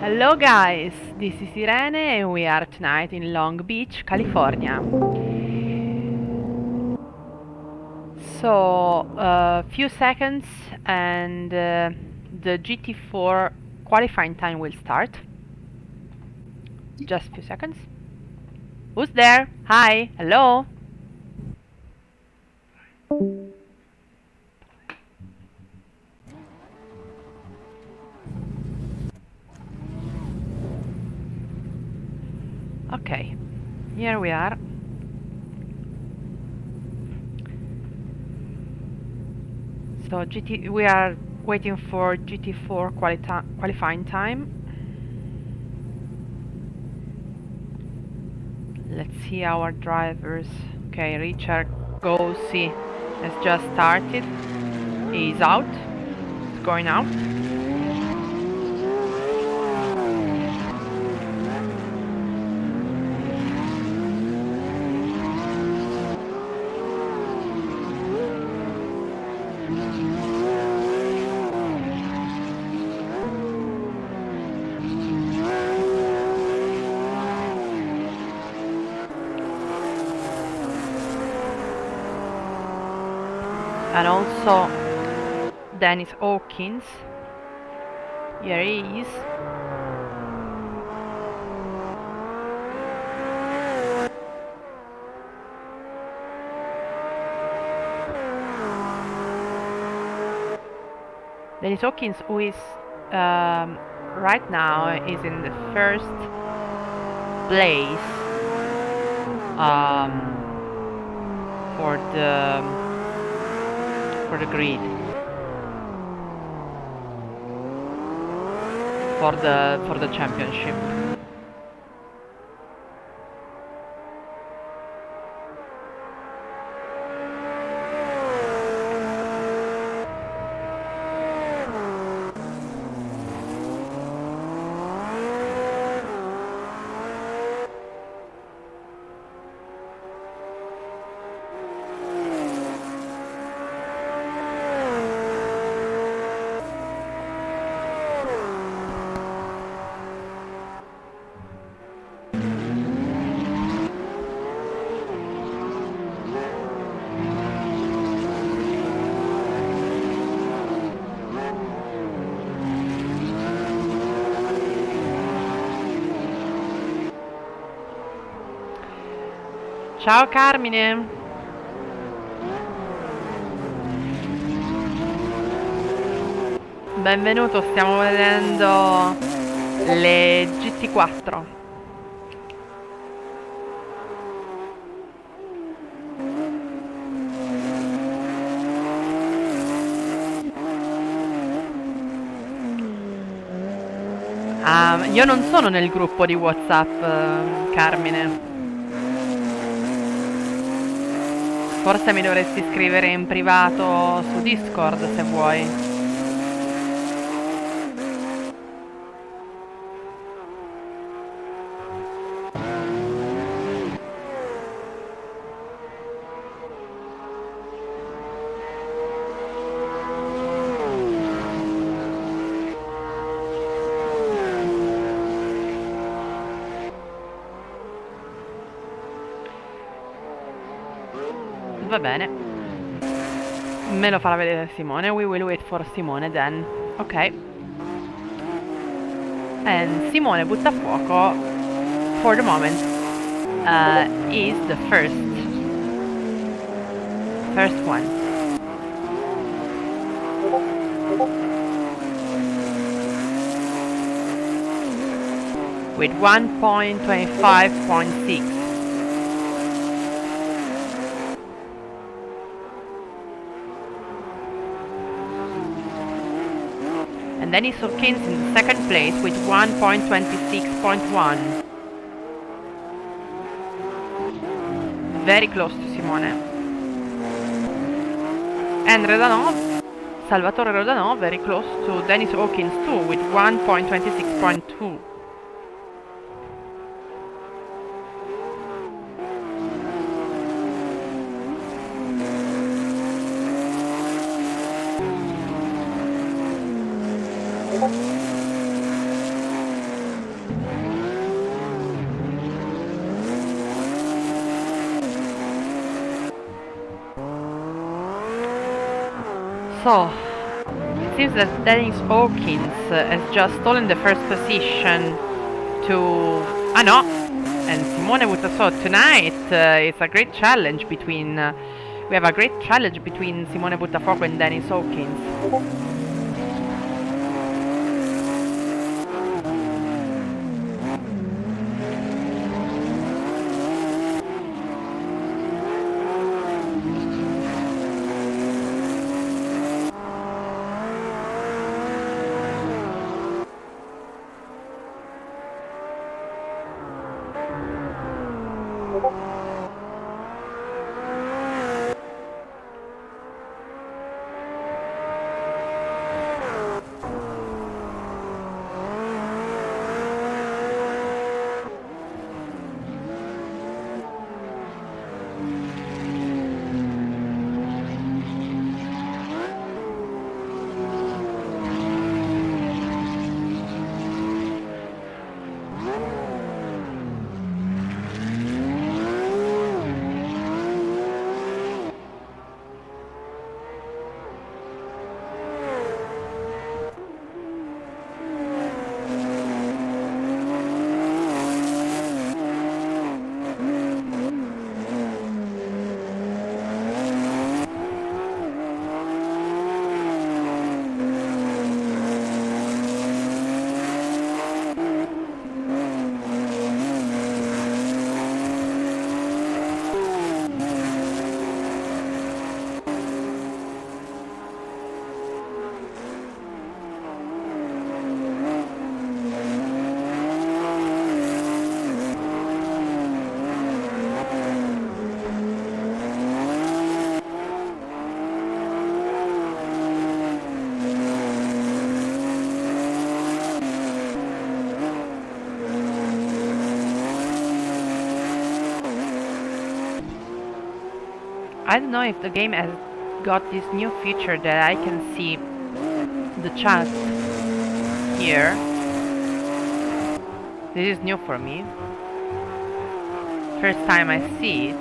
Hello guys, this is Irene and we are tonight in Long Beach, California. So, a few seconds and the GT4 qualifying time will start. Just a few seconds. Who's there? Hi, hello? Okay, here we are. So we are waiting for GT4 qualifying time. Let's see our drivers. Okay, Richard Gossi has just started. He's out. He's going out. And also Dennis Hawkins. Here he is. Dennis Hawkins, who is right now is in the first place for the grid for the championship. Ciao Carmine! Benvenuto, stiamo vedendo le GT4. Io non sono nel gruppo di WhatsApp, Carmine. Forse mi dovresti scrivere in privato su Discord se vuoi. Va bene. Me lo farà vedere Simone. We will wait for Simone then. Ok. And Simone Buttafuoco, for the moment, is the first one. With 1.25.6. And Dennis Hawkins in second place with 1.26.1. Very close to Simone. And Salvatore Rodano, very close to Dennis Hawkins too, with 1.26.2. So, it seems that Dennis Hawkins has just stolen the first position to... Ah no! And Simone Buttafuoco. So tonight it's a great challenge between... we have a great challenge between Simone Buttafuoco and Dennis Hawkins. I don't know if the game has got this new feature that I can see the chat here. This is new for me. First time I see it.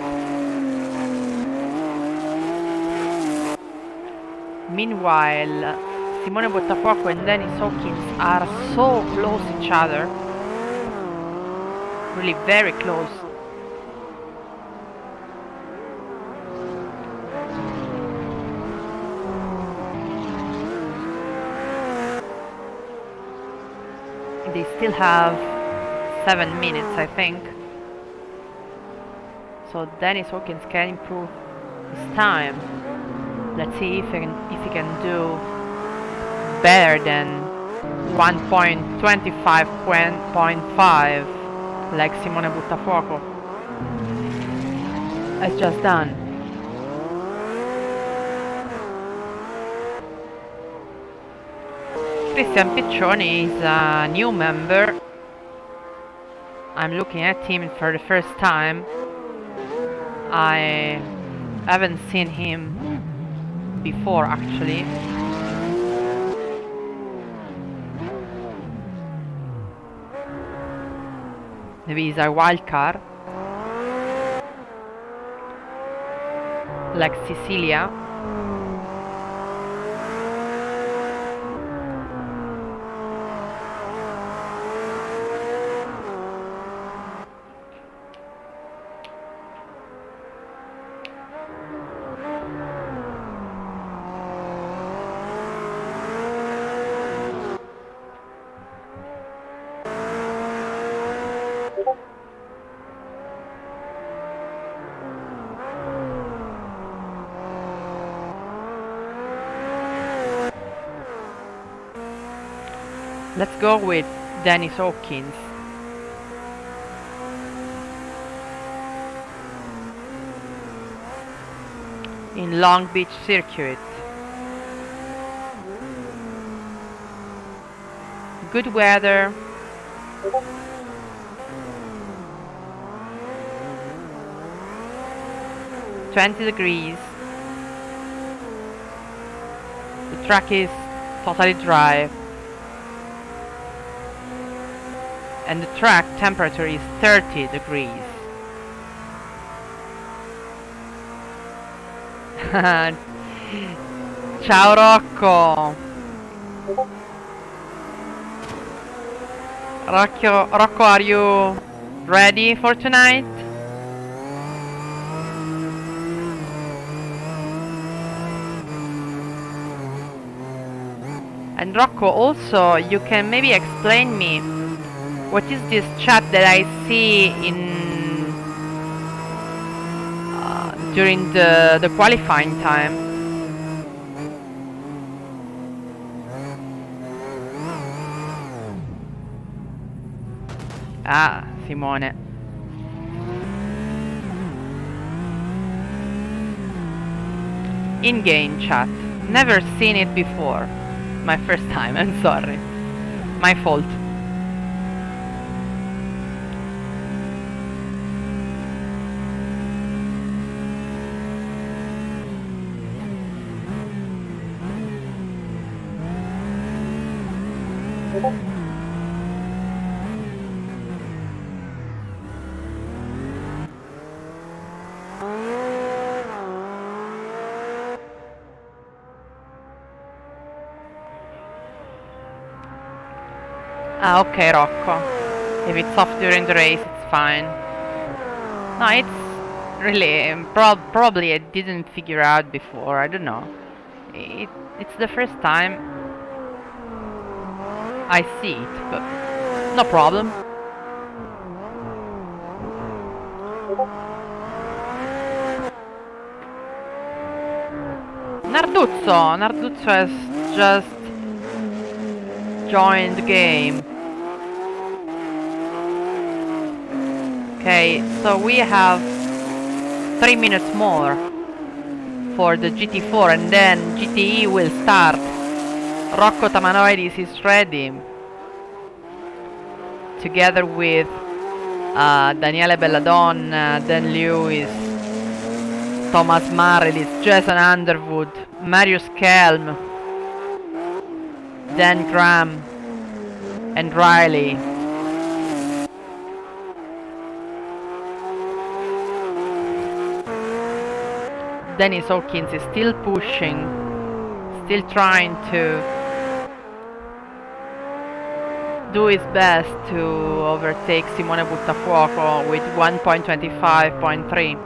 Meanwhile, Simone Buttafuoco and Dennis Hawkins are so close to each other. Really very close. They still have 7 minutes, I think. So Dennis Hawkins can improve his time. Let's see if he can do better than 1.25.5 like Simone Buttafuoco has just done. Cristian Piccioni is a new member. I'm looking at him for the first time. I haven't seen him before actually. Maybe he's a wild card. Like Sicilia. Let's go with Dennis Hawkins. In Long Beach Circuit. Good weather. $20. The track is totally dry. And the track temperature is 30 degrees. Ciao Rocco! Rocco, are you ready for tonight? And Rocco, also, you can maybe explain me what is this chat that I see in during the qualifying time? Ah, Simone. In-game chat. Never seen it before. My first time, I'm sorry. My fault. Ah, okay, Rocco. If it's off during the race, it's fine. No, it's really probably I didn't figure out before. I don't know. It's the first time I see it, but no problem. Narduzzo has just joined the game. Okay, so we have 3 minutes more for the GT4 and then GTE will start. Rocco Tamanoidis is ready. Together with Daniele Belladonna, Dan Lewis, Thomas Marelis, Jason Underwood, Marius Kelm, Dan Graham, and Riley. Dennis Hawkins is still pushing, still trying to do his best to overtake Simone Buttafuoco with 1.25.3.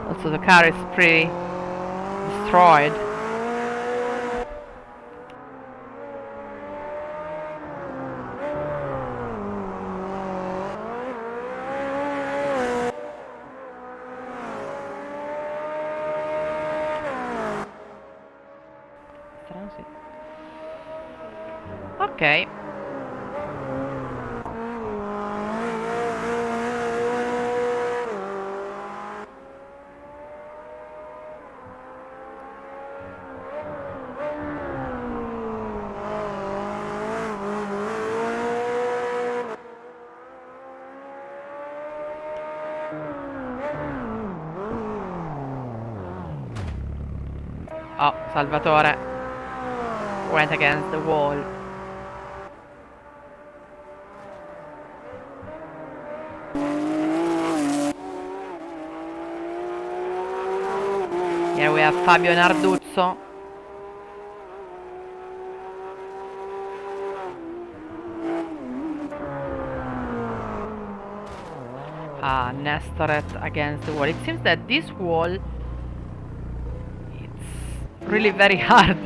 Also the car is pretty destroyed. Okay. Oh, Salvatore went against the wall. Here we have Fabio Narduzzo. Nestoret against the wall. It seems that this wall, it's really very hard.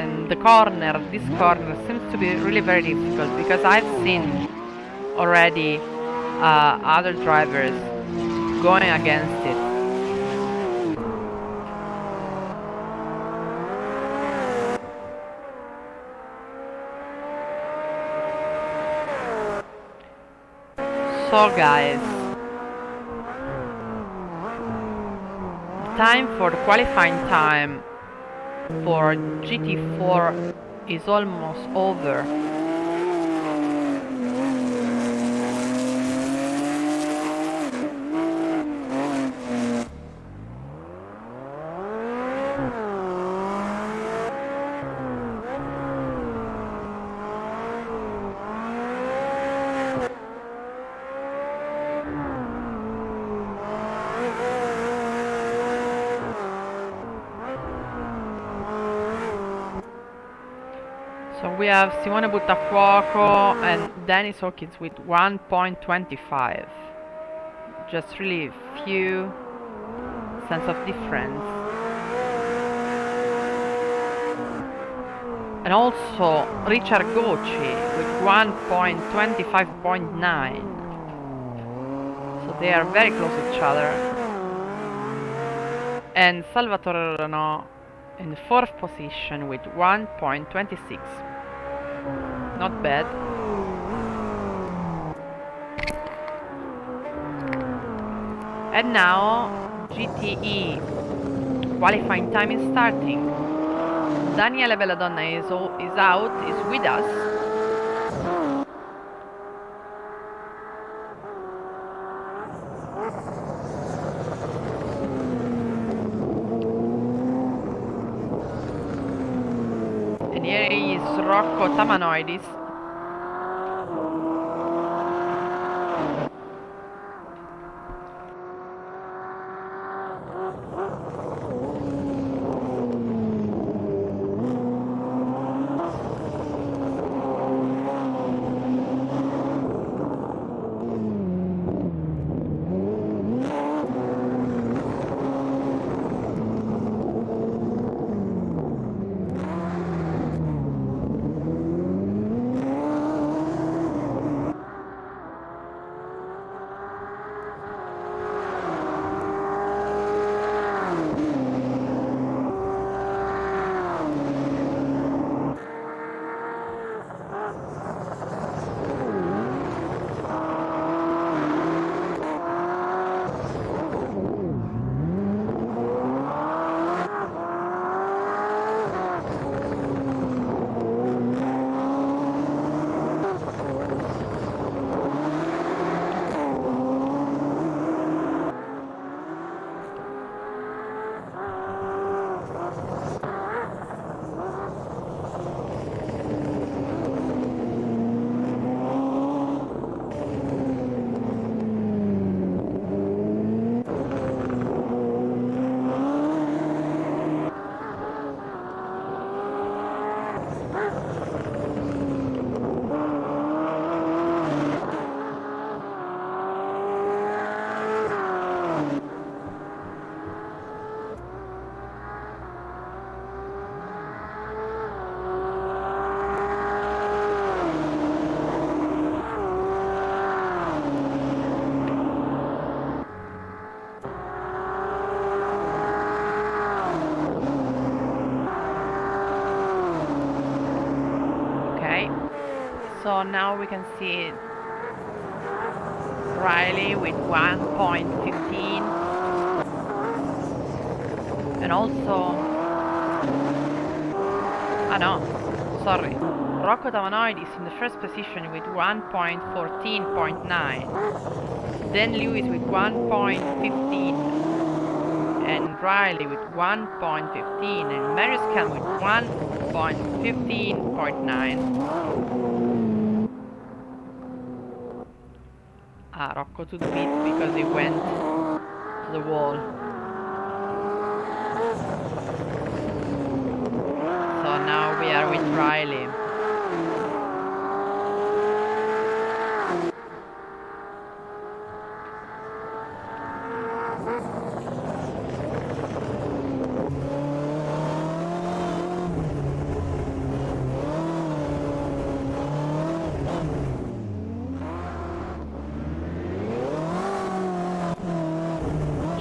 And the corner, this corner seems to be really very difficult because I've seen already other drivers going against it. So guys, the time for the qualifying time for GT4 is almost over. we have Simone Buttafuoco and Dennis Hawkins with 1.25. Just really few sense of difference. And also Richard Gocci with 1.25.9. So they are very close to each other. And Salvatore Renault in 4th position with 1.26. Not bad. And now GTE qualifying time is starting. Daniele Belladonna is out, is with us. And here is Rocco Tamanoidis. So now we can see Riley with 1.15 and also Rocco Tamanoidis in the first position with 1.14.9, then Lewis with 1.15 and Riley with 1.15 and Marius Kahn with 1.15.9. Rocco to the pit because he went to the wall. So now we are with Riley.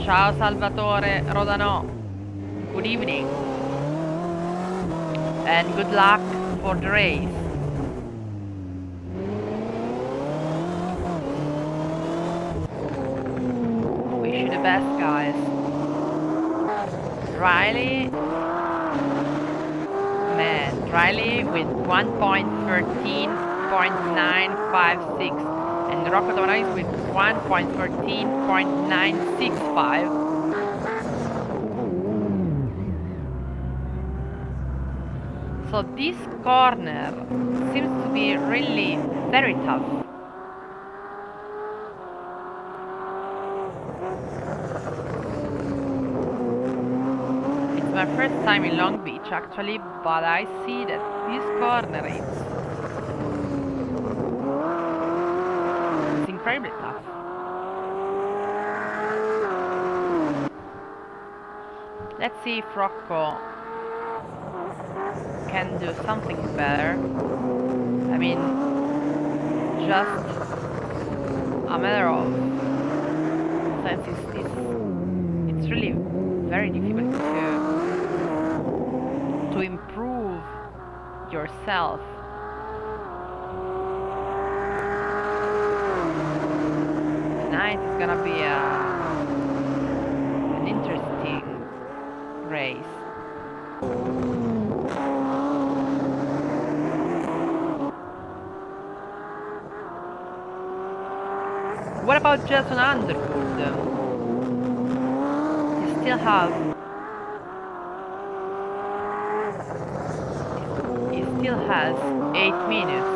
Ciao Salvatore Rodano, good evening and good luck for the race. Wish you the best, guys. Riley with 1.13.956 and Rocco Tamanoidis with 1.13.965. So this corner seems to be really very tough. It's my first time in Long Beach actually, but I see that this corner it's incredibly tough. Let's see if Rocco can do something better. I mean, just a matter of since it's really very difficult to improve yourself. Tonight is gonna be an interesting race. What about Jason Underwood? He still has 8 minutes.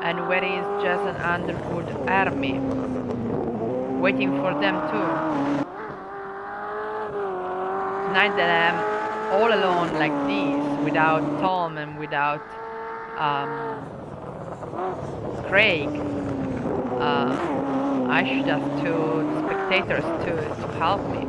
And where is Jason Underwood army? Waiting for them too. Tonight that I'm all alone like this, without Tom and without Craig, I should have two spectators to help me.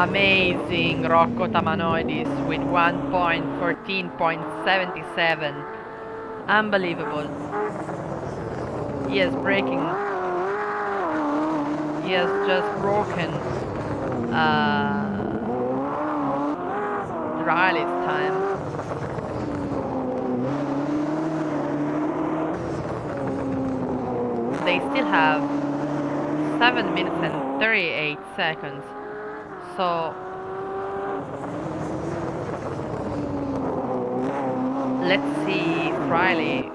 Amazing Rocco Tamanoidis with 1.14.77. Unbelievable. He is breaking. He has just broken Riley's time. They still have 7 minutes and 38 seconds. So let's see if Riley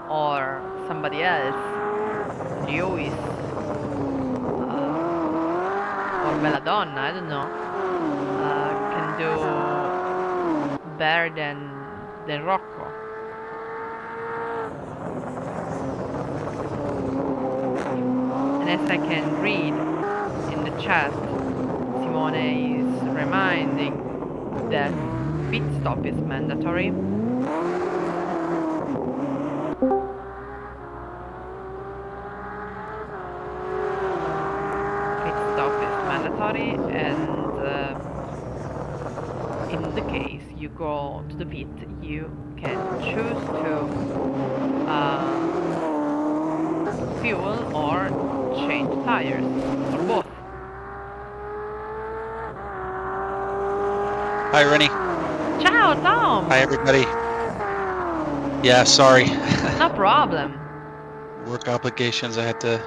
or somebody else, Lewis or Belladonna, I don't know, can do better than Rocco. And as I can read in the chat, Simone is reminding that pit stop is mandatory. Pit stop is mandatory, and in the case you go to the pit, you can choose to fuel or change tires, or both. Hi, Rennie. Ciao, Tom! Hi, everybody. Yeah, sorry. No problem. Work obligations. I had to.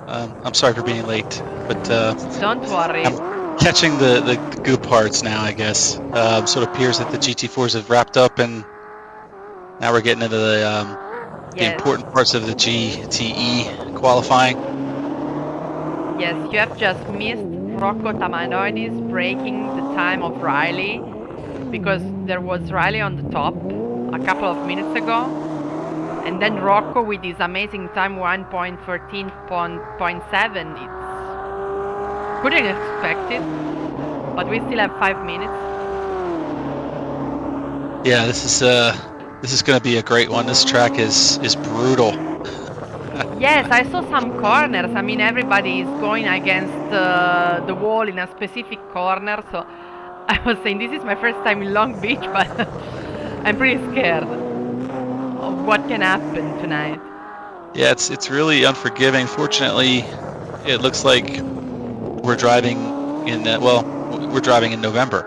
I'm sorry for being late, but Don't worry. I'm catching the good parts now, I guess. So it appears that the GT4s have wrapped up, and now we're getting into the important parts of the GTE qualifying. Yes, you have just missed Rocco Tamanoidis breaking the time of Riley, because there was Riley on the top a couple of minutes ago, and then Rocco with his amazing time 1.14.7. It's couldn't expect it, but we still have 5 minutes. Yeah, this is going to be a great one. This track is brutal. Yes, I saw some corners. I mean, everybody is going against the wall in a specific corner. So I was saying this is my first time in Long Beach, but I'm pretty scared of what can happen tonight. Yeah, it's really unforgiving. Fortunately, it looks like we're driving in we're driving in November.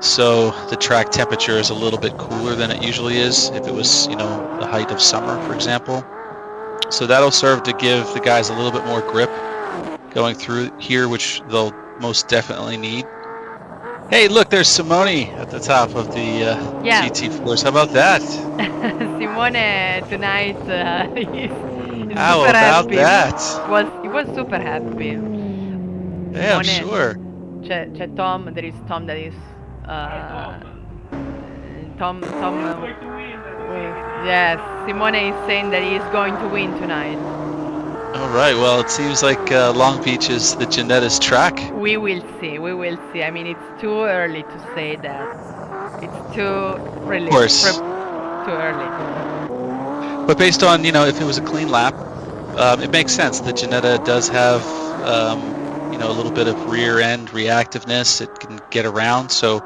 So the track temperature is a little bit cooler than it usually is if it was, the height of summer, for example. So that'll serve to give the guys a little bit more grip going through here, which they'll most definitely need. Hey, look, there's Simone at the top of the Yeah. GT4s. How about that? Simone tonight is How super about happy. that? He was super happy. Yeah, I'm Simone, sure. c'è Tom. There is Tom that is Tom. Yes, Simone is saying that he is going to win tonight. All right. Well, it seems like Long Beach is the Janetta's track. We will see. We will see. I mean, it's too early to say that. It's too Of really course. too early. But based on, if it was a clean lap, it makes sense. The Janetta does have, a little bit of rear end reactiveness. It can get around. So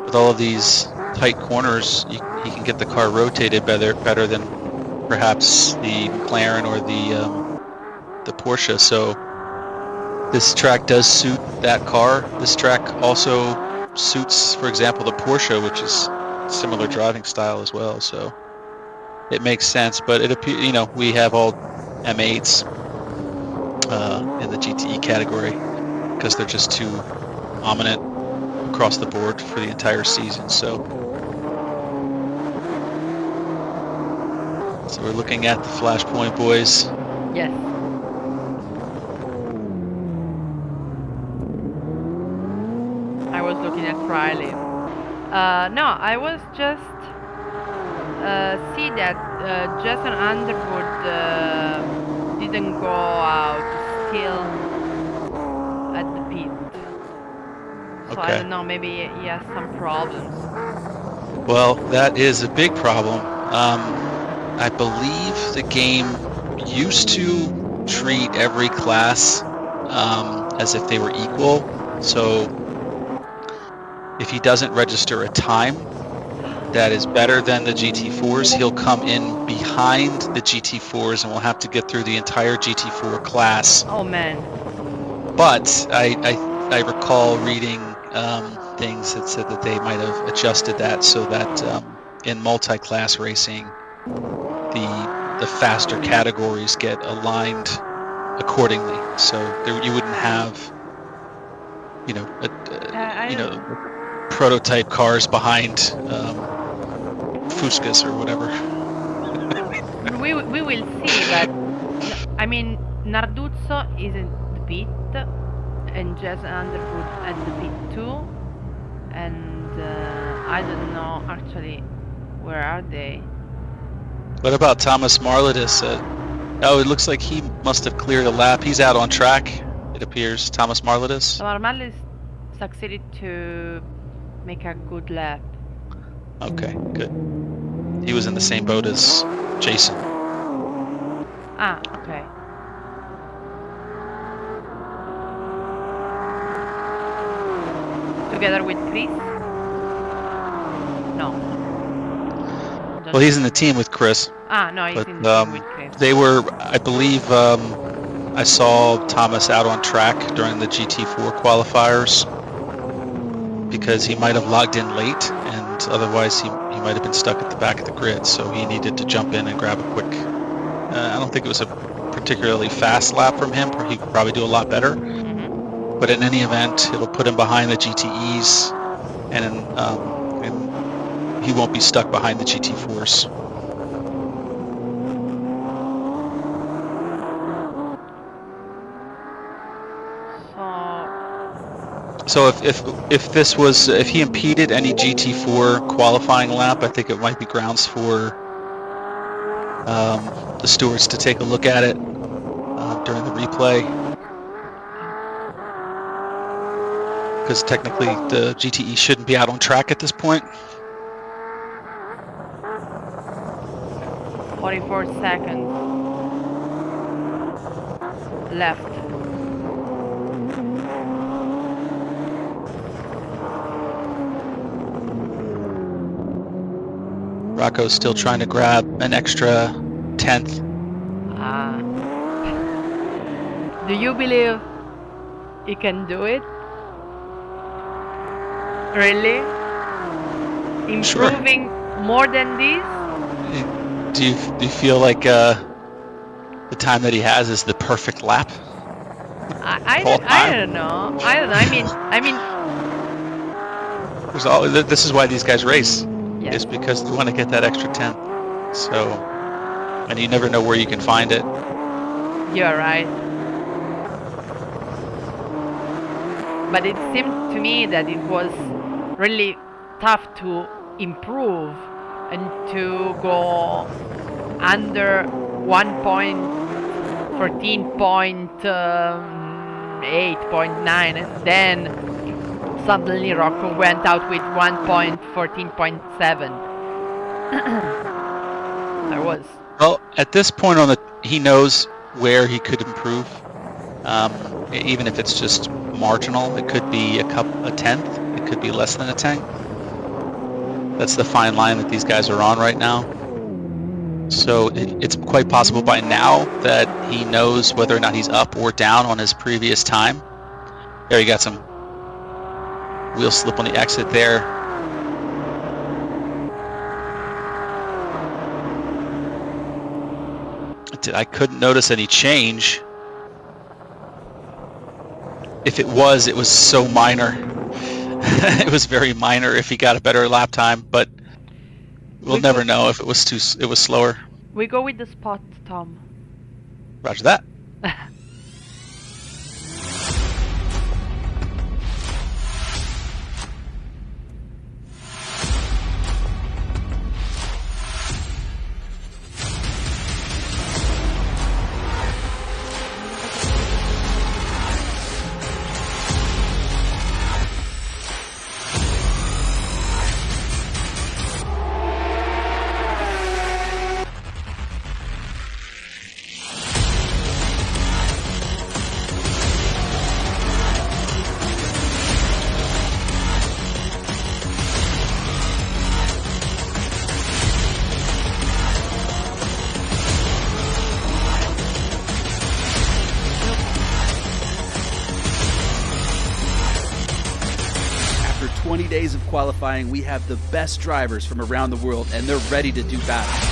with all of these tight corners, he can get the car rotated better than perhaps the McLaren or the Porsche. So this track does suit that car. This track also suits, for example, the Porsche, which is similar driving style as well. So it makes sense. But it appears, we have all M8s in the GTE category because they're just too dominant across the board for the entire season. So we're looking at the Flashpoint boys. Yes. I was looking at Riley. No, I was just see that Jason Underwood didn't go out, still at the pit. So I Okay. don't know. Maybe he has some problems. Well, that is a big problem. I believe the game used to treat every class as if they were equal. So if he doesn't register a time that is better than the GT4s, he'll come in behind the GT4s and we'll have to get through the entire GT4 class. Oh man. But I recall reading things that said that they might have adjusted that so that in multi-class racing, the faster categories get aligned accordingly. So you wouldn't have, prototype cars behind Fuscas or whatever. We will see, but I mean Narduzzo is in the pit and Jason Underwood at the pit too, and I don't know actually where are they. What about Thomas Marlides? It looks like he must have cleared a lap. He's out on track, it appears. Thomas Marlides. Marmalis succeeded to make a good lap. Okay, good. He was in the same boat as Jason. Ah, okay. Together with Chris? No. Well, he's in the team with Chris. Ah, no, he's But in the team with Chris. they were, I believe, I saw Thomas out on track during the GT4 qualifiers because he might have logged in late, and otherwise he might have been stuck at the back of the grid. So he needed to jump in and grab a quick. I don't think it was a particularly fast lap from him. He could probably do a lot better. But in any event, it'll put him behind the GTEs, and he won't be stuck behind the GT4s. So if he impeded any GT4 qualifying lap, I think it might be grounds for the stewards to take a look at it during the replay, because technically the GTE shouldn't be out on track at this point. 44 seconds left. Rocco's still trying to grab an extra 10th. Do you believe he can do it? Really? Improving more than this? Do you feel like the time that he has is the perfect lap? I don't know. I mean, This is why these guys race, Yes. is because they want to get that extra 10th. So, and you never know where you can find it. You're right. But it seemed to me that it was really tough to improve and to go under 1.14.8.9, and then suddenly Rocco went out with 1.14.7. There was. Well, at this point he knows where he could improve. Even if it's just marginal, it could be a 10th. It could be less than a 10th. That's the fine line that these guys are on right now. So it's quite possible by now that he knows whether or not he's up or down on his previous time. There, he got some wheel slip on the exit there. I couldn't notice any change. If it was so minor. It was very minor if he got a better lap time, but we'll never know if it was slower. We go with the spot, Tom. Roger that. After 20 days of qualifying, we have the best drivers from around the world, and they're ready to do battle.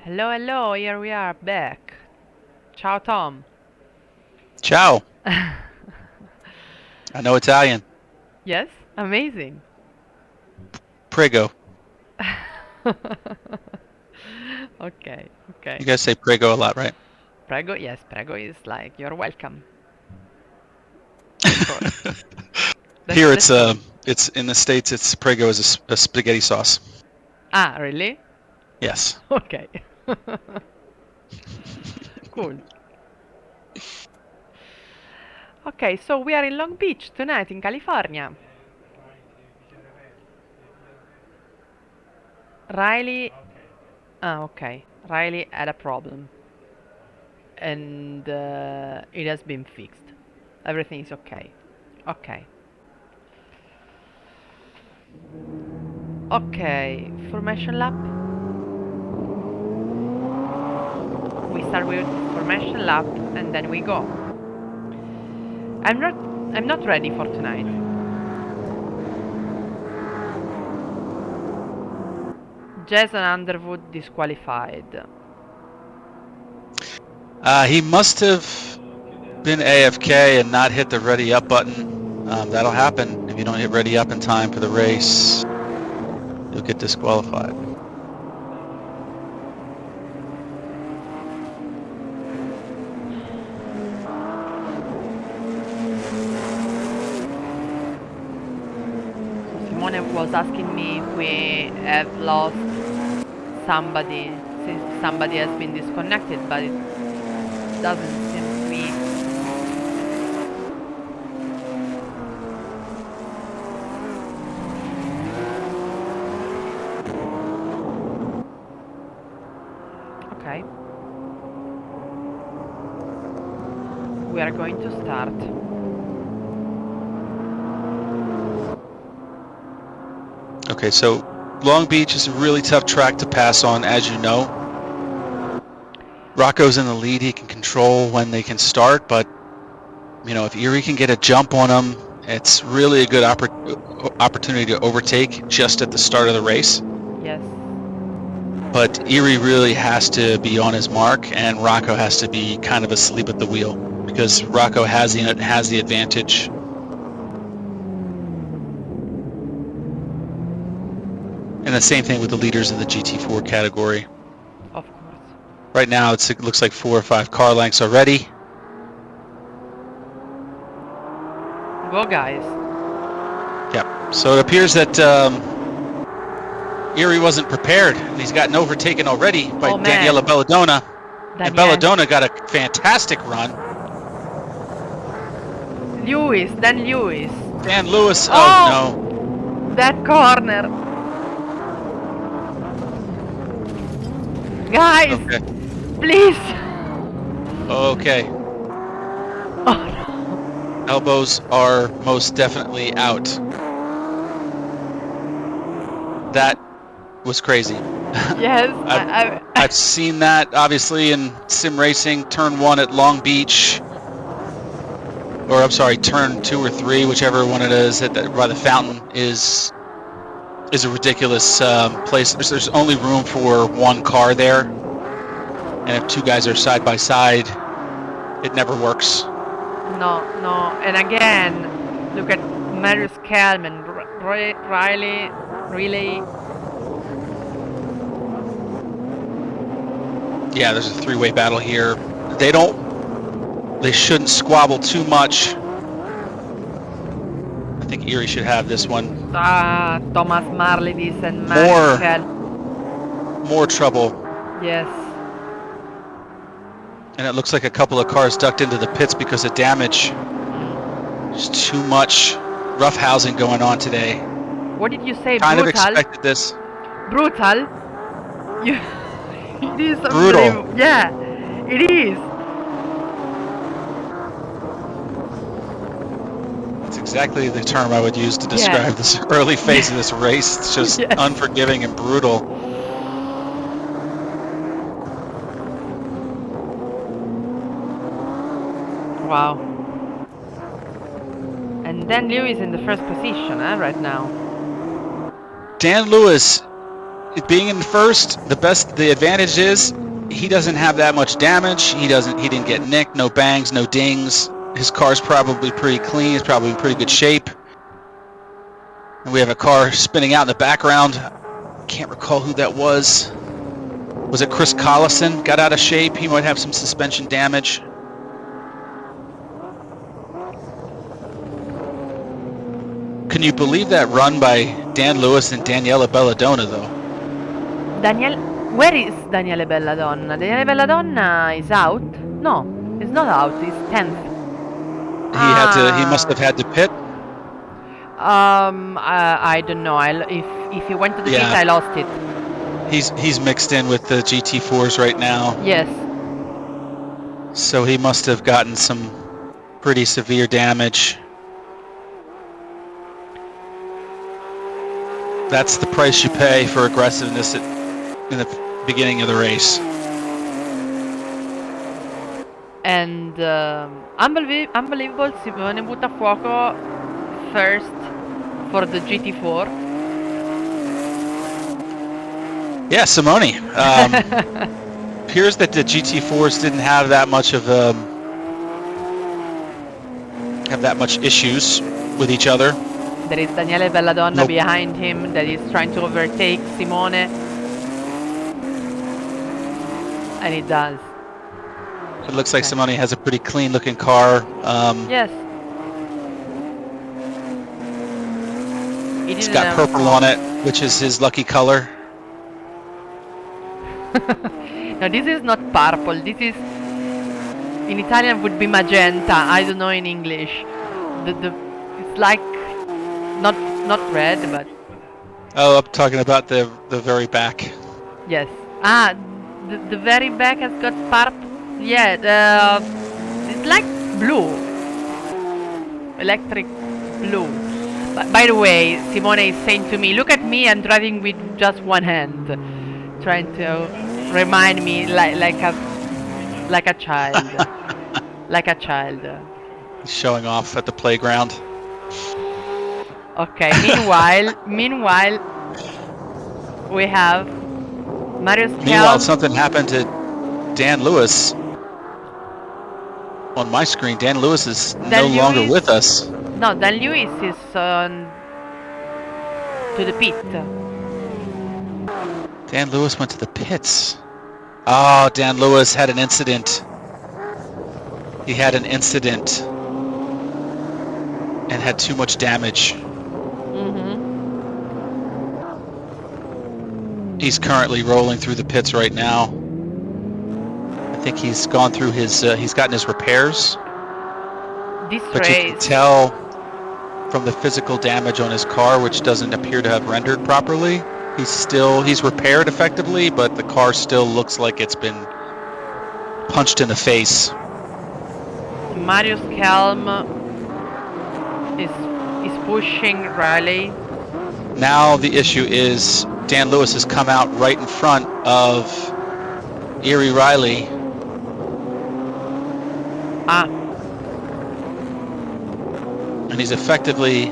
Hello, hello, here we are back. Ciao, Tom. Ciao. I know Italian. Yes, amazing. Prego. Okay. You guys say prego a lot, right? Prego, yes, prego is like you're welcome. Here it's in the States it's prego is a spaghetti sauce. Ah, really? Yes. Okay. Cool. Okay, so we are in Long Beach tonight in California. Riley. Ah, okay. Riley had a problem. And it has been fixed. Everything is okay. Okay. Okay, formation lap. We start with formation lap and then we go. I'm not ready for tonight. Jason Underwood disqualified. He must have been AFK and not hit the ready up button. That'll happen if you don't hit ready up in time for the race. You'll get disqualified. Simone was asking me if we have lost somebody, since somebody has been disconnected, but it doesn't seem to be. Okay. We are going to start. Okay, so Long Beach is a really tough track to pass on, as you know. Rocco's in the lead. He can control when they can start, but you know, if Erie can get a jump on him, it's really a good opportunity to overtake just at the start of the race. Yes. But Erie really has to be on his mark, and Rocco has to be kind of asleep at the wheel because Rocco has the advantage. And the same thing with the leaders of the GT4 category. Of course. Right now, it looks like 4 or 5 car lengths already. Go, guys. Yeah. So it appears that Erie wasn't prepared, and he's gotten overtaken already by Oh, man. Daniela Belladonna. And Daniel. Belladonna got a fantastic run. Lewis, Dan Lewis. Dan Lewis, Oh! no. That corner. Guys, Okay. please. Okay. Oh, no. Elbows are most definitely out. That was crazy. Yes, I've seen that obviously in sim racing. Turn 1 at Long Beach, or I'm sorry, turn 2 or 3, whichever one it is, by the fountain is a ridiculous place. There's only room for one car there, and if 2 guys are side by side, it never works. No. And again, look at Marius Kalman, Riley, really. Yeah, there's a 3-way battle here. They shouldn't squabble too much. I think Erie should have this one. Thomas Marlides and Marius Kalman. More trouble. Yes. And it looks like a couple of cars ducked into the pits because of damage. There's too much roughhousing going on today. What did you say? Kind of brutal? expected this. Brutal? You, it is Brutal. unbelievable. Yeah, it is. That's exactly the term I would use to describe this early phase of this race. It's just unforgiving and brutal. Wow. And Dan Lewis in the first position, right now. Dan Lewis, being in first, the advantage is he doesn't have that much damage. He didn't get nicked, no bangs, no dings. His car's probably pretty clean. It's probably in pretty good shape. And we have a car spinning out in the background. Can't recall who that was. Was it Chris Collison? Got out of shape. He might have some suspension damage. Can you believe that run by Dan Lewis and Daniela Belladonna, though? Where is Daniele Belladonna? Daniele Belladonna is out? No, he's not out. He's 10th. He must have had to pit. I don't know. If he went to the pit, I lost it. He's mixed in with the GT4s right now. Yes. So he must have gotten some pretty severe damage. That's the price you pay for aggressiveness in the beginning of the race. And unbelievable, Simone Buttafuoco first for the GT4. Yeah, Simone. Appears that the GT4s didn't have that much issues with each other. There is Daniele Belladonna behind him that is trying to overtake Simone. And it does. It looks like Simone has a pretty clean looking car. Yes. It's got purple on it, which is his lucky color. No, this is not purple. This is, in Italian would be magenta. I don't know in English. It's like not red, but. Oh, I'm talking about the very back. Yes. The very back has got purple. Yeah. It's like blue. Electric blue. But by the way, Simone is saying to me, "Look at me. I'm driving with just one hand." Trying to remind me like a Like a child. Like a child. He's showing off at the playground. Okay, meanwhile, we have Marius Meanwhile, Kelm. something happened to Dan Lewis. On my screen, Dan Lewis is no Dan longer Lewis. with us. No, Dan Lewis is on to the pit. Dan Lewis went to the pits. Oh, Dan Lewis had an incident. He had an incident and had too much damage. He's currently rolling through the pits right now. I think he's gone through his, he's gotten his repairs. This But you can race. tell from the physical damage on his car, which doesn't appear to have rendered properly. He's repaired effectively, but the car still looks like it's been punched in the face. Marius Kelm is pushing Riley. Now the issue is Dan Lewis has come out right in front of Erie Riley. And he's effectively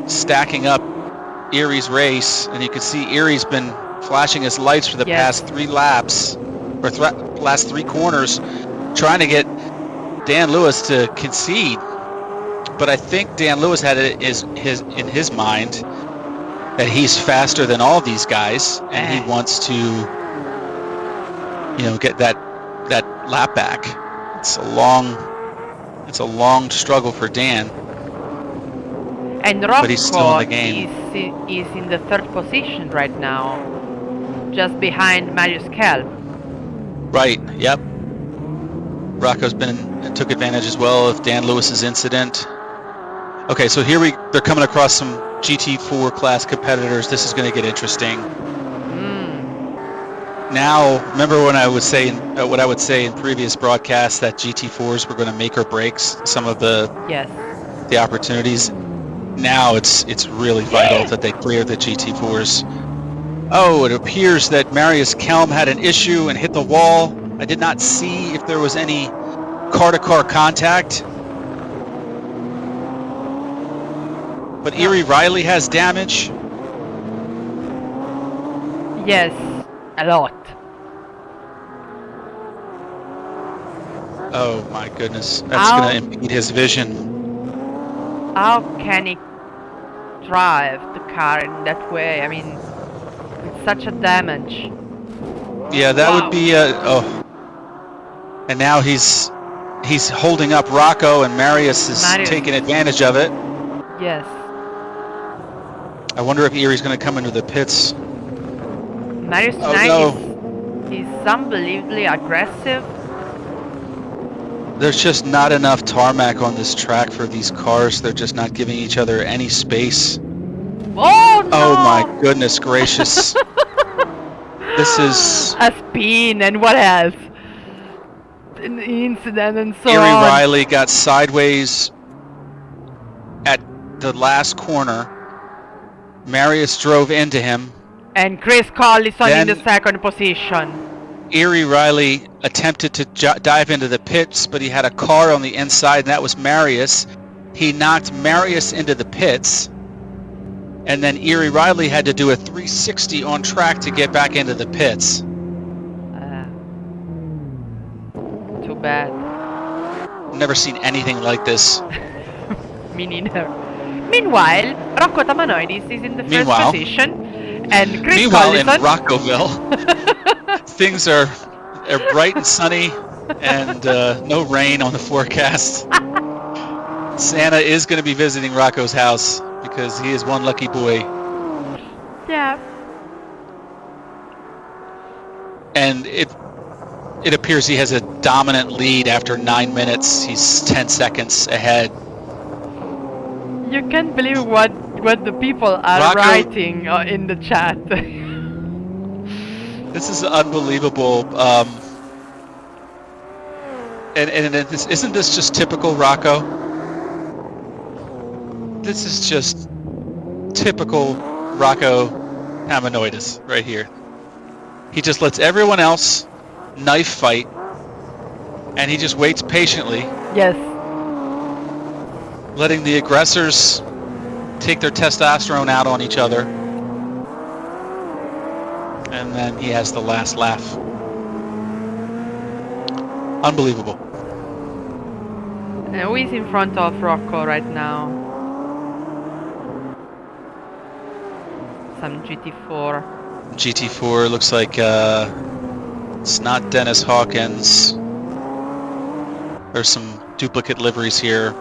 stacking up Erie's race, and you can see Erie's been flashing his lights for the past 3 laps, or last 3 corners, trying to get Dan Lewis to concede. But I think Dan Lewis had it in his mind that he's faster than all these guys, and he wants to, get that lap back. It's a long struggle for Dan. And Rocco but he's still in the game. is in the 3rd position right now, just behind Marius Kelm. Right. Yep. Rocco's took advantage as well of Dan Lewis's incident. Okay, so they're coming across some GT4 class competitors. This is going to get interesting. Now, remember when I would say what I would say in previous broadcasts that GT4s were going to make or break some of the opportunities. Now it's really vital that they clear the GT4s. Oh, it appears that Marius Kelm had an issue and hit the wall. I did not see if there was any car-to-car contact. But Erie Riley has damage. Yes, a lot. Oh my goodness, that's going to impede his vision. How can he drive the car in that way? I mean, it's such a damage. Yeah, that would be and now he's holding up Rocco, and Marius is taking advantage of it. Yes. I wonder if Erie's going to come into the pits. Marius tonight is unbelievably aggressive. There's just not enough tarmac on this track for these cars. They're just not giving each other any space. Oh no! Oh my goodness gracious. This is a spin and what else? An incident and so Erie on. Riley got sideways at the last corner. Marius drove into him. And Chris Collison in the 2nd position. Erie Riley attempted to dive into the pits, but he had a car on the inside, and that was Marius. He knocked Marius into the pits, and then Erie Riley had to do a 360 on track to get back into the pits. Too bad. Never seen anything like this. Me neither. Meanwhile, Rocco Tamanoidis is in the 1st position, and Chris Collison... in Roccoville, things are bright and sunny, and no rain on the forecast. Santa is going to be visiting Rocco's house because he is one lucky boy. Yeah. And it appears he has a dominant lead after 9 minutes. He's 10 seconds ahead. You can't believe what the people are writing in the chat. This is unbelievable. Isn't this just typical Rocco? This is just typical Rocco Tamanoidis right here. He just lets everyone else knife fight, And he just waits patiently, Yes. letting the aggressors take their testosterone out on each other. And then he has the last laugh. Unbelievable. And who is in front of Rocco right now? Some GT4. GT4 looks like it's not Dennis Hawkins. There's some duplicate liveries here.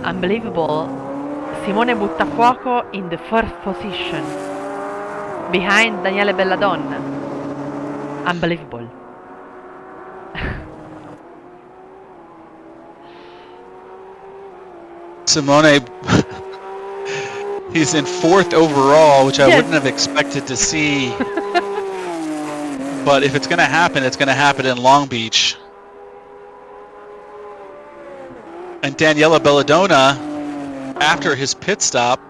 Unbelievable. Simone Buttafuoco in the first position. Behind Daniele Belladonna. Unbelievable. Simone, he's in 4th overall, which I Yes. wouldn't have expected to see. But if it's going to happen, it's going to happen in Long Beach. And Daniela Belladonna, after his pit stop,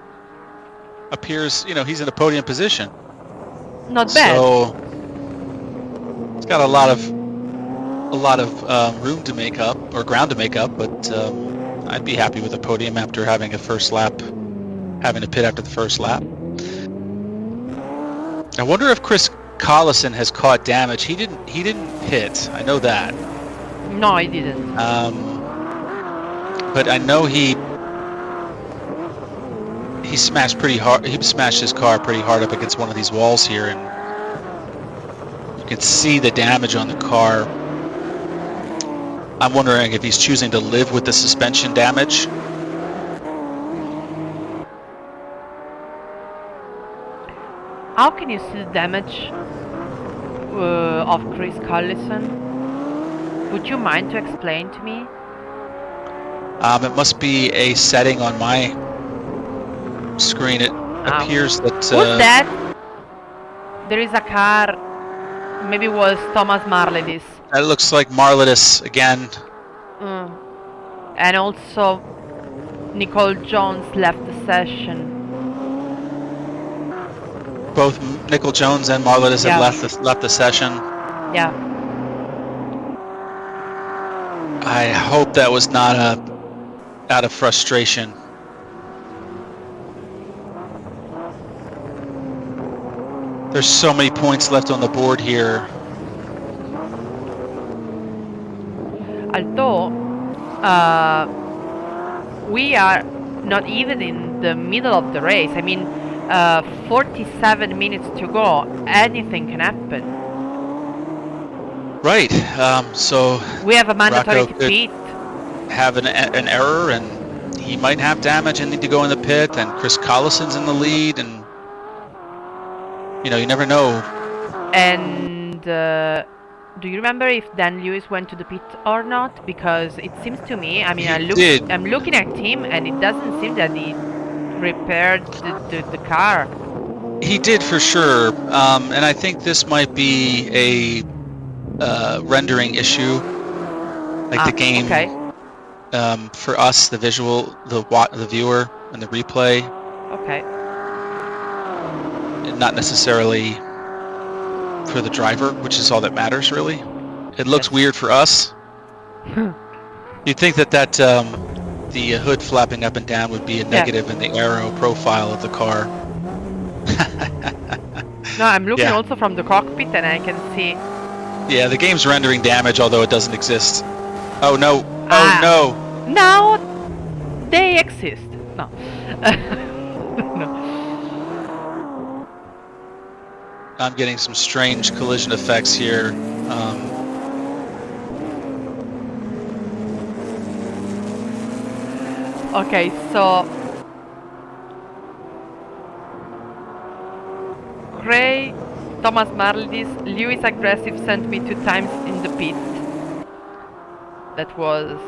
appears, he's in a podium position. Not bad. So it's got a lot of room to make up, or ground to make up, but I'd be happy with a podium after having a first lap, having to pit after the first lap. I wonder if Chris Collison has caught damage. He didn't pit. I know that. No, I didn't. But I know he smashed pretty hard. He smashed his car pretty hard up against one of these walls here, and you can see the damage on the car. I'm wondering if he's choosing to live with the suspension damage. How can you see the damage of Chris Collison? Would you mind to explain to me? It must be a setting on my screen. It appears that... What's that? There is a car. Maybe it was Thomas Marledis. That looks like Marledis again. And also Nicole Jones left the session. Both Nicole Jones and Marledis have left the session. Yeah. I hope that was not out of frustration. There's so many points left on the board here. Although we are not even in the middle of the race. I mean, 47 minutes to go. Anything can happen. Right. So we have a mandatory Rocco pit. Have an error, and he might have damage and need to go in the pit. And Chris Collison's in the lead, and you never know. And do you remember if Dan Lewis went to the pit or not? Because it seems to me, I mean, I'm looking at him, and it doesn't seem that he repaired the car. He did for sure, and I think this might be a rendering issue, like the game. Okay. For us, the visual, the viewer, and the replay. Okay. Not necessarily for the driver, which is all that matters, really. It looks weird for us. You'd think that the hood flapping up and down would be a negative in the aero profile of the car. No, I'm looking also from the cockpit, and I can see. Yeah, the game's rendering damage, although it doesn't exist. Oh no! Oh no! Now they exist. No. No. I'm getting some strange collision effects here. Okay, so Gray, Thomas Marledis, Lewis aggressive sent me 2 times in the pit. That was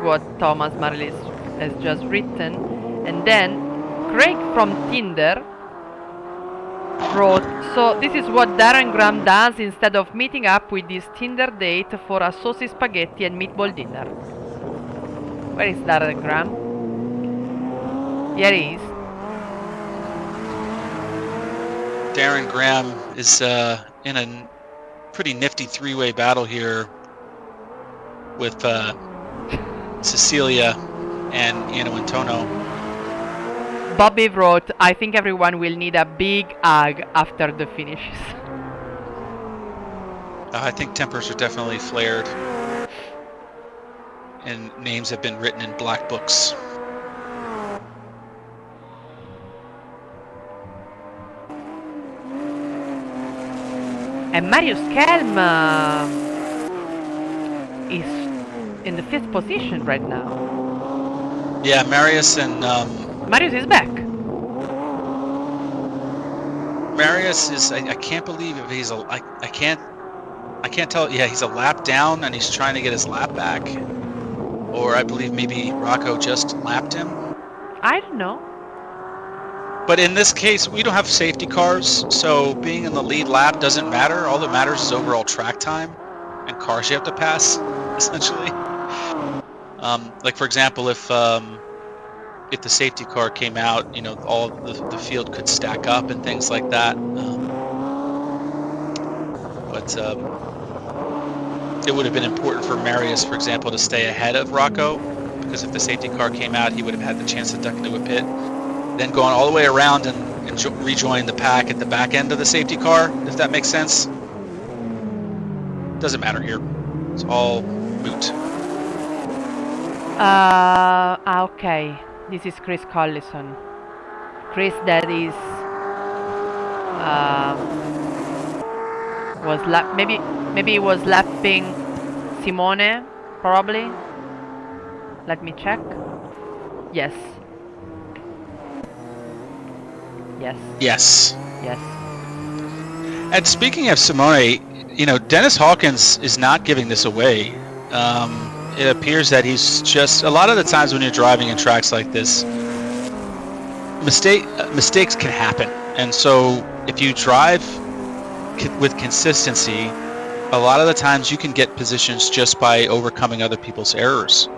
what Thomas Marledis has just written. And then Craig from Tinder wrote, so this is what Darren Graham does instead of meeting up with his Tinder date for a saucy spaghetti and meatball dinner. Where is Darren Graham? Here he is. Darren Graham is in a pretty nifty three-way battle here with Cecilia and Anna Antono. Bobby wrote, I think everyone will need a big hug after the finishes. I think tempers are definitely flared, and names have been written in black books. And Marius Kelm is in the 5th position right now. Yeah, Marius and Marius is back. Marius is. I can't believe if he's a. I can't tell. Yeah, he's a lap down and he's trying to get his lap back. Or I believe maybe Rocco just lapped him. I don't know. But in this case, we don't have safety cars, so being in the lead lap doesn't matter. All that matters is overall track time and cars you have to pass, essentially. Like for example, if the safety car came out, you know, all the field could stack up and things like that. But it would have been important for Marius, for example, to stay ahead of Rocco, because if the safety car came out, he would have had the chance to duck into a pit. Then going all the way around and rejoin the pack at the back end of the safety car, if that makes sense. Doesn't matter here. It's all moot. Okay. This is Chris Collison. Chris that is maybe he was lapping Simone, probably. Let me check. Yes. Yes. Yes. Yes. And speaking of Simone, you know, Dennis Hawkins is not giving this away. It appears that he's just, a lot of the times when you're driving in tracks like this, mistakes can happen. And so if you drive with consistency, a lot of the times you can get positions just by overcoming other people's errors.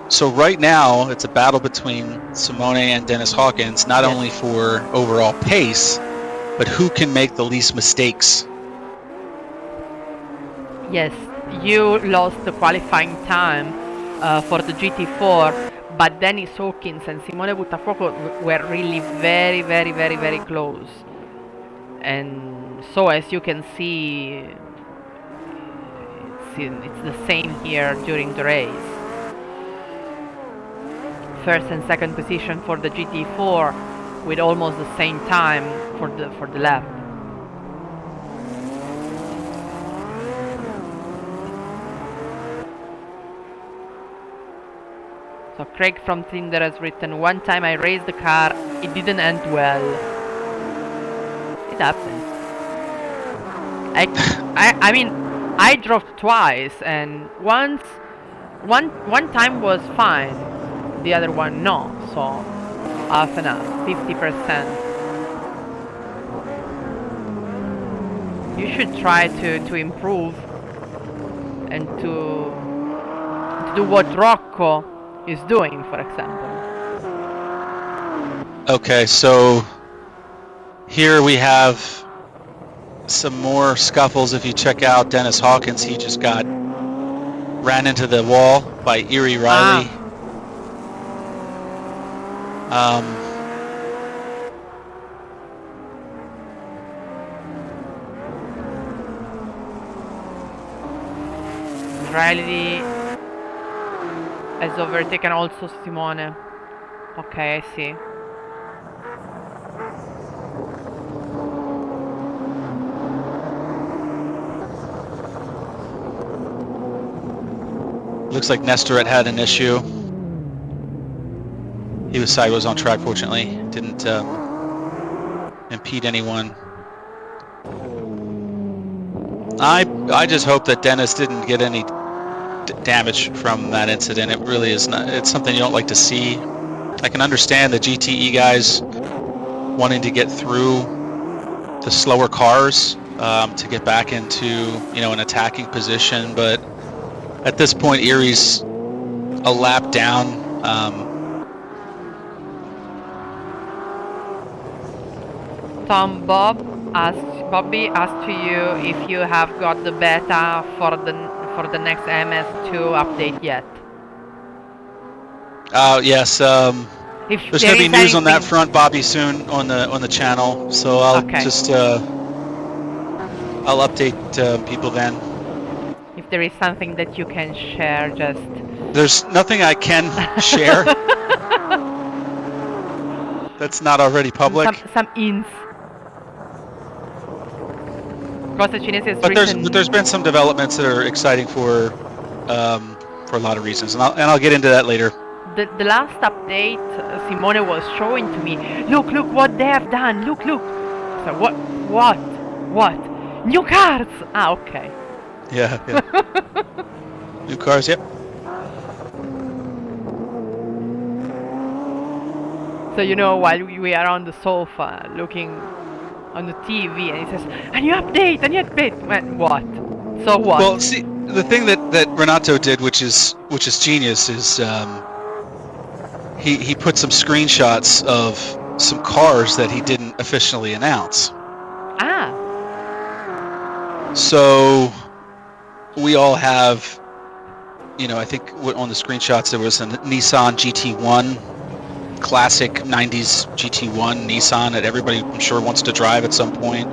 So right now, it's a battle between Simone and Dennis Hawkins, not only for overall pace, but who can make the least mistakes. Yes, you lost the qualifying time for the GT4, but Dennis Hawkins and Simone Buttafuoco were really very, very, very, very close. And so as you can see, it's the same here during the race. First and second position for the GT4 with almost the same time for the lap. So Craig from Tinder has written, one time I raced the car, it didn't end well. It happens. I mean, I drove twice, and one time was fine, the other one no, so half and half, 50%. You should try to improve and to do what Rocco is doing, for example. Okay, so here we have some more scuffles. If you check out Dennis Hawkins, he just ran into the wall by Erie Riley. Riley has overtaken also Simone. Okay, I see. Looks like Nestoret had an issue. He was sideways on track, fortunately. Didn't impede anyone. I just hope that Dennis didn't get any damage from that incident. It really is not. It's something you don't like to see. I can understand the GTE guys wanting to get through the slower cars to get back into, you know, an attacking position, but at this point, Erie's a lap down. Tom Bob asks Bobby asked to you if you have got the beta for the next MS2 update yet. Yes. If There's there going to be is news on that anything. front, Bobby, soon on the channel. So I'll Okay. just I'll update people then. If there is something that you can share, just. There's nothing I can share that's not already public. Some hints. Cosa Cinese has But written. there's been some developments that are exciting for a lot of reasons, and I'll get into that later. The last update, Simone was showing to me. Look what they have done. Look. So what? New cards. Ah, okay. Yeah. New cars. Yep. So while we are on the sofa looking on the TV, and he says, "A new update." What? So what? Well, see, the thing that Renato did, which is genius, is he put some screenshots of some cars that he didn't officially announce. Ah. So we all have, I think on the screenshots there was a Nissan GT1, classic 90s GT1 Nissan that everybody I'm sure wants to drive at some point.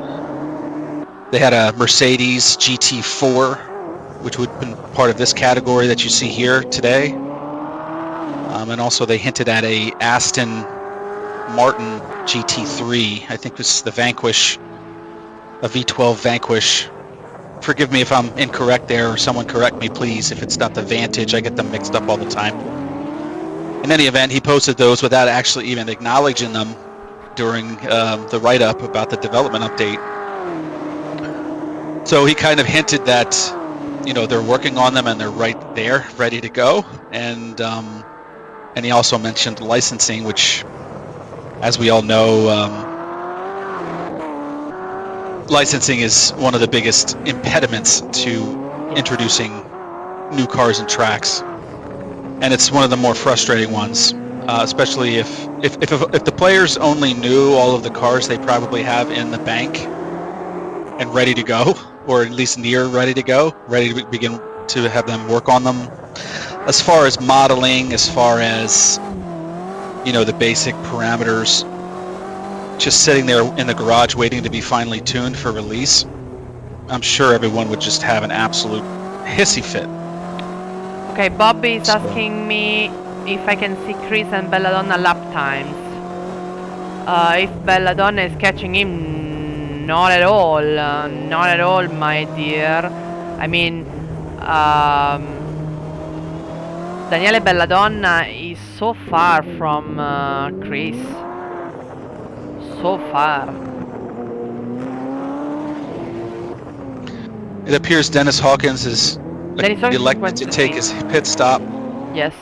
They had a Mercedes GT4, which would have been part of this category that you see here today. And also they hinted at a Aston Martin GT3. I think this is the Vanquish, a V12 Vanquish. Forgive me if I'm incorrect there, or someone correct me, please, if it's not the Vantage. I get them mixed up all the time. In any event, he posted those without actually even acknowledging them during the write-up about the development update. So he kind of hinted that, they're working on them and they're right there, ready to go. And he also mentioned licensing, which, as we all know, licensing is one of the biggest impediments to introducing new cars and tracks, and it's one of the more frustrating ones, especially if the players only knew all of the cars they probably have in the bank and ready to go, or at least near ready to go, ready to begin to have them work on them. As far as modeling, as far as the basic parameters, just sitting there in the garage waiting to be finally tuned for release, I'm sure everyone would just have an absolute hissy fit. Okay, Bobby is asking me if I can see Chris and Belladonna lap times. If Belladonna is catching him, not at all, my dear. I mean, Daniele Belladonna is so far from Chris. So far. It appears Dennis Hawkins is elected to take his pit stop. Yes.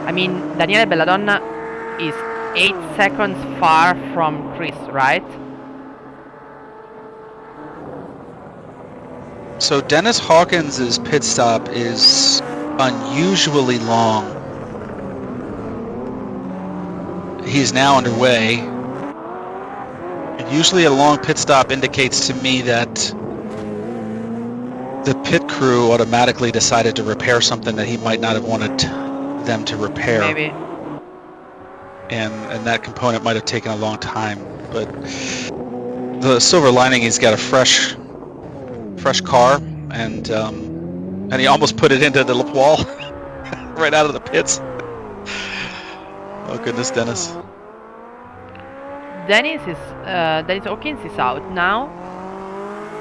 I mean, Daniele Belladonna is 8 seconds far from Chris, right? So Dennis Hawkins' pit stop is unusually long. He's now underway. And usually a long pit stop indicates to me that the pit crew automatically decided to repair something that he might not have wanted them to repair. Maybe. And that component might have taken a long time. But the silver lining, he's got a fresh car, and he almost put it into the wall right out of the pits. Oh goodness, Dennis. Dennis Hawkins is out now,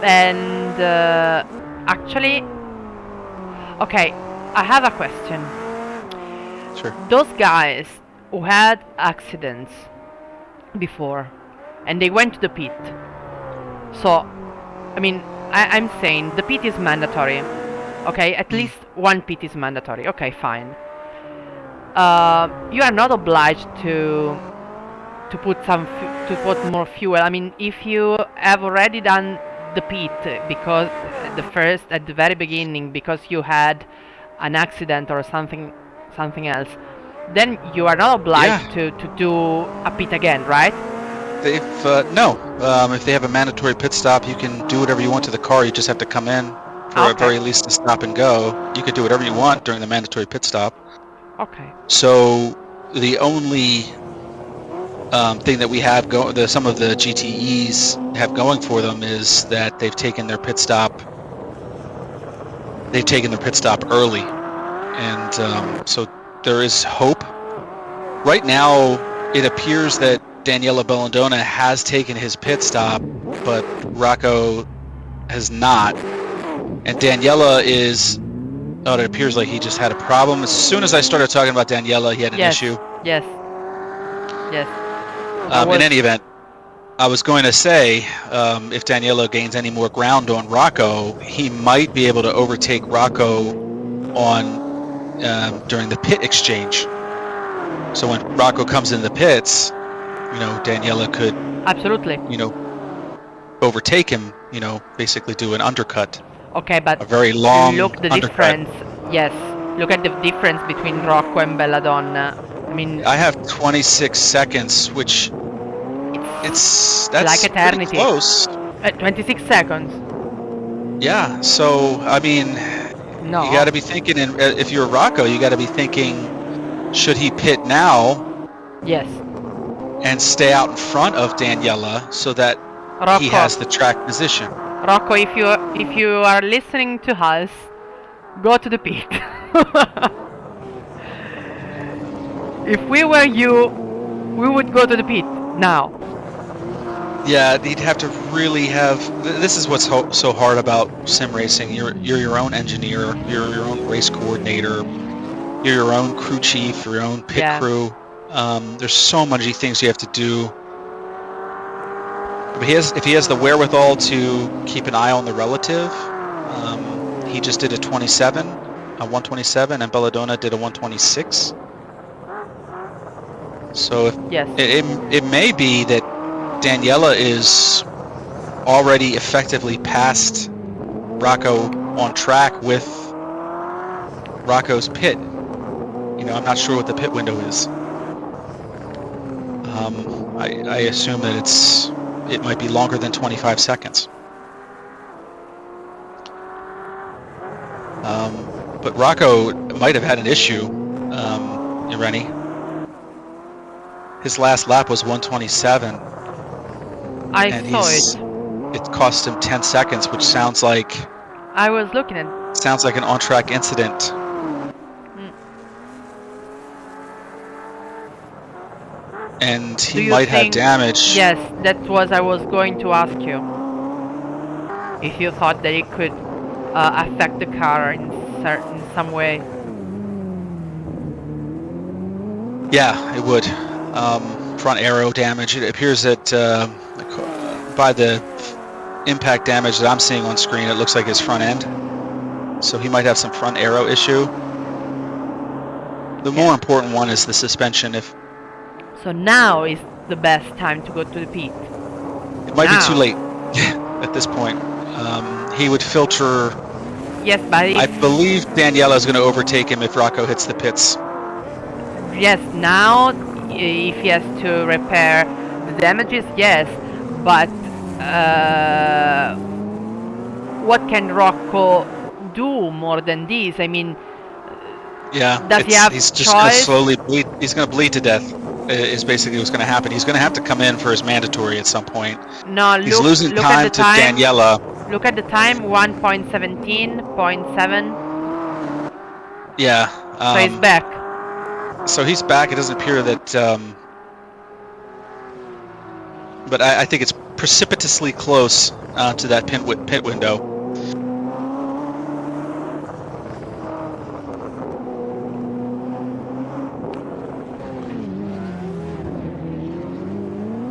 and actually, okay, I have a question. Sure. Those guys who had accidents before, and they went to the pit. So, I mean, I'm saying the pit is mandatory. Okay, at least one pit is mandatory. Okay, fine. You are not obliged to put more fuel. I mean, if you have already done the pit because at the very beginning, because you had an accident or something else, then you are not obliged to do a pit again, right? They've no. If they have a mandatory pit stop, you can do whatever you want to the car. You just have to come in for at very least a stop and go. You could do whatever you want during the mandatory pit stop. Okay. So the only thing that we have some of the GTEs have going for them is that they've taken their pit stop. They've taken their pit stop early, and so there is hope. Right now, it appears that Daniele Belladonna has taken his pit stop, but Rocco has not. And Daniela is. Oh, it appears like he just had a problem. As soon as I started talking about Daniela, he had an issue. Yes. In any event, I was going to say, if Daniela gains any more ground on Rocco, he might be able to overtake Rocco on during the pit exchange. So when Rocco comes in the pits, Daniela could absolutely, overtake him. Basically do an undercut. Okay, but a very long look the undercut. difference. Yes, look at the difference between Rocco and Belladonna. I mean, I have 26 seconds, which that's like eternity. pretty close. 26 seconds. Yeah, so I mean, no. You got to be thinking. If you're Rocco, you got to be thinking, should he pit now? Yes. And stay out in front of Daniela so that he has the track position. Rocco, if you are listening to us, go to the pit. If we were you, we would go to the pit now. Yeah, you'd have to really have. This is what's so hard about sim racing. You're your own engineer. You're your own race coordinator. You're your own crew chief. Your own pit crew. There's so many things you have to do. But if he has the wherewithal to keep an eye on the relative, he just did a 127, and Belladonna did a 126. So it may be that Daniela is already effectively past Rocco on track with Rocco's pit. I'm not sure what the pit window is. I assume that it might be longer than 25 seconds. But Rocco might have had an issue, Rennie. His last lap was 127. It cost him 10 seconds, which sounds like... I was looking at... Sounds like an on-track incident. And he might have damage. Yes, that was I was going to ask you. If you thought that it could affect the car in some way. Yeah, it would. Front aero damage. It appears that by the impact damage that I'm seeing on screen, it looks like his front end. So he might have some front aero issue. The more important one is the suspension. So now is the best time to go to the pit. It might be too late at this point. He would filter. Yes, but I believe Daniela is going to overtake him if Rocco hits the pits. Yes, now if he has to repair the damages, yes, but what can Rocco do more than this? I mean, does he have he's just going to slowly bleed. He's going to bleed to death. Is basically what's going to happen. He's going to have to come in for his mandatory at some point. No, he's losing time to Daniela. Look at the time, 1.17.7. Yeah. So he's back. So he's back. It doesn't appear that... but I think it's precipitously close to that pit window.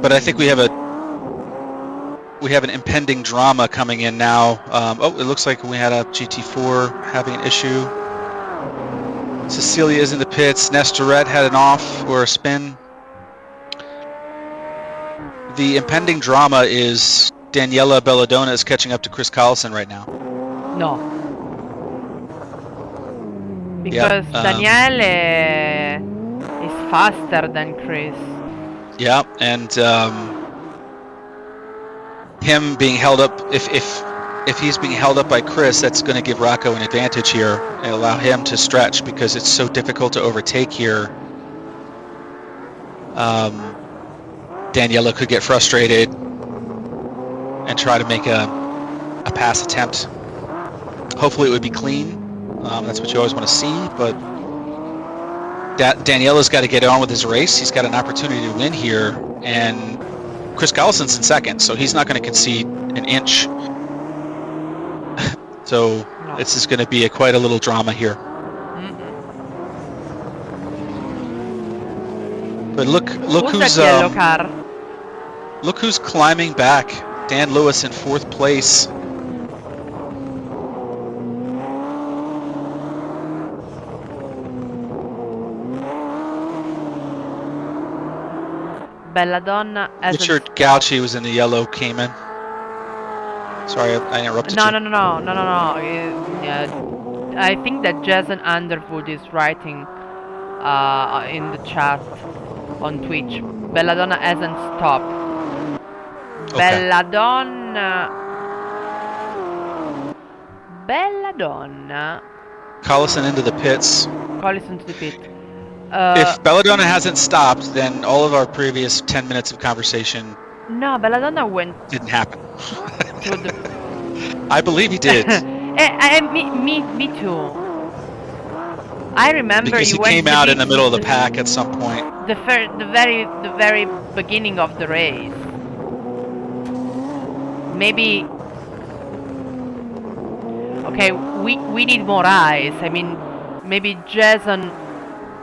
But I think we have an impending drama coming in now. It looks like we had a GT4 having an issue. Cecilia is in the pits. Nestorette had an off or a spin. The impending drama is Daniela Belladonna is catching up to Chris Carlson right now. No. Because Daniele faster than Chris. Yeah, and him being held up, if he's being held up by Chris, that's going to give Rocco an advantage here and allow him to stretch because it's so difficult to overtake here. Daniela could get frustrated and try to make a pass attempt. Hopefully it would be clean. That's what you always want to see, but Daniela's got to get on with his race. He's got an opportunity to win here, and Chris Collison's in second, so he's not going to concede an inch. So No. this is going to be quite a little drama here. But look who's that yellow car? look who's climbing back. Dan Lewis in 4th place. Belladonna as Richard Gauci was in the yellow Cayman. Sorry, I interrupted you. No. I think that Jason Underwood is writing in the chat on Twitch. Belladonna hasn't stopped. Okay. Belladonna. Collison into the pits. Collison to the pit. If Belladonna hasn't stopped, then all of our previous 10 minutes of conversation No, Belladonna went didn't happen. to the. I believe he did. Me too. I remember Because he went came out in the middle of the pack at some point. The very beginning of the race. Maybe. Okay, we need more eyes. I mean, maybe Jason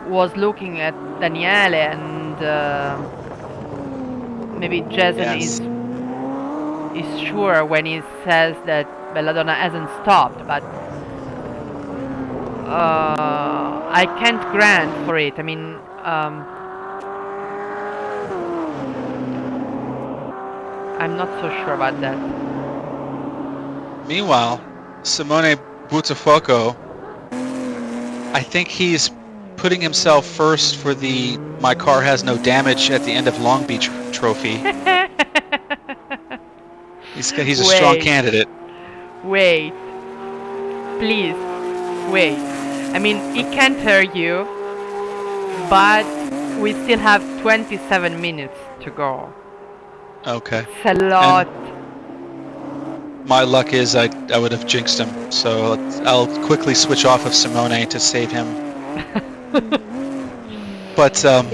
was looking at Daniele, and maybe Jason Yes. is sure when he says that Belladonna hasn't stopped, but I can't grant for it. I mean, I'm not so sure about that. Meanwhile, Simone Buttafuoco, I think he's putting himself first for the My Car Has No Damage at the end of Long Beach trophy. He's a strong candidate. Wait. Please. Wait. I mean, he can't hear you, but we still have 27 minutes to go. Okay. It's a lot. And my luck is I would have jinxed him, so I'll quickly switch off of Simone to save him. But Simone.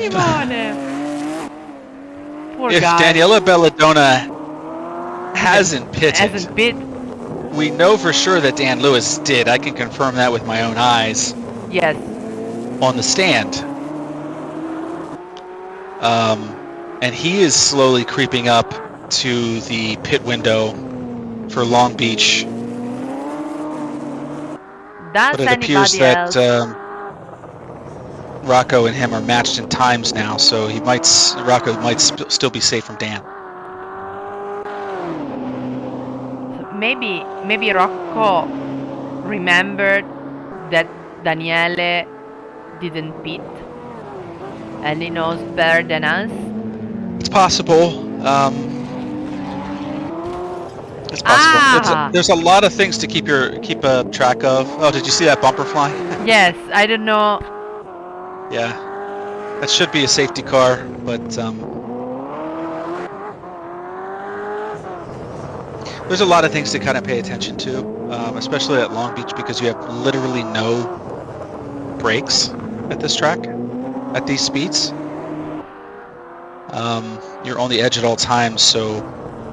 Poor if guy. Daniela Belladonna hasn't pitted, we know for sure that Dan Lewis did. I can confirm that with my own eyes. Yes. On the stand. And he is slowly creeping up to the pit window for Long Beach. Does But it appears anybody that else? Rocco and him are matched in times now, so Rocco might still be safe from Dan. Maybe Rocco remembered that Daniele didn't pit, and he knows better than us. It's possible. It's possible. There's a lot of things to keep track of. Oh, did you see that bumper fly? Yes, I don't know. Yeah, that should be a safety car, but there's a lot of things to kind of pay attention to, especially at Long Beach, because you have literally no brakes at this track, at these speeds. You're on the edge at all times, so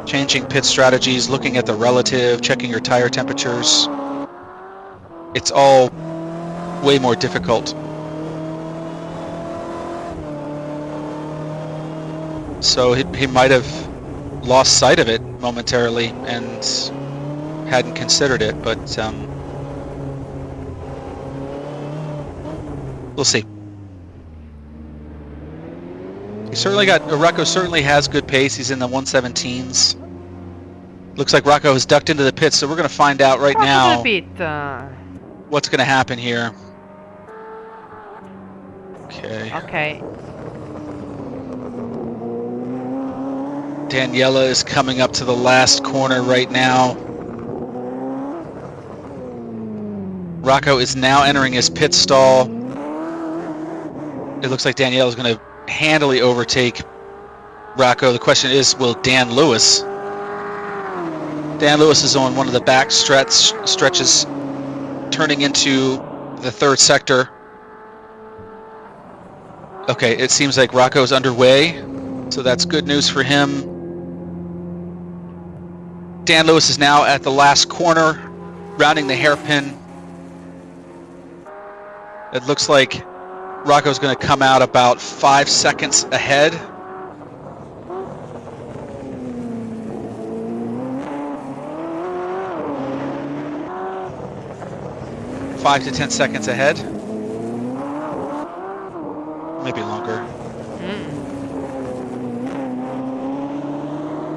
changing pit strategies, looking at the relative, checking your tire temperatures, it's all way more difficult. So he might have lost sight of it momentarily and hadn't considered it, but we'll see. Rocco certainly has good pace. He's in the 117s. Looks like Rocco has ducked into the pit, so we're going to find out right now what's going to happen here. Okay. Okay. Daniela is coming up to the last corner right now. Rocco is now entering his pit stall. It looks like Daniela is going to handily overtake Rocco. The question is, will Dan Lewis? Dan Lewis is on one of the back stretches, turning into the third sector. Okay, it seems like Rocco's underway, so that's good news for him. Dan Lewis is now at the last corner, rounding the hairpin. It looks like Rocco's going to come out about 5 seconds ahead. Five to 10 seconds ahead. Maybe longer.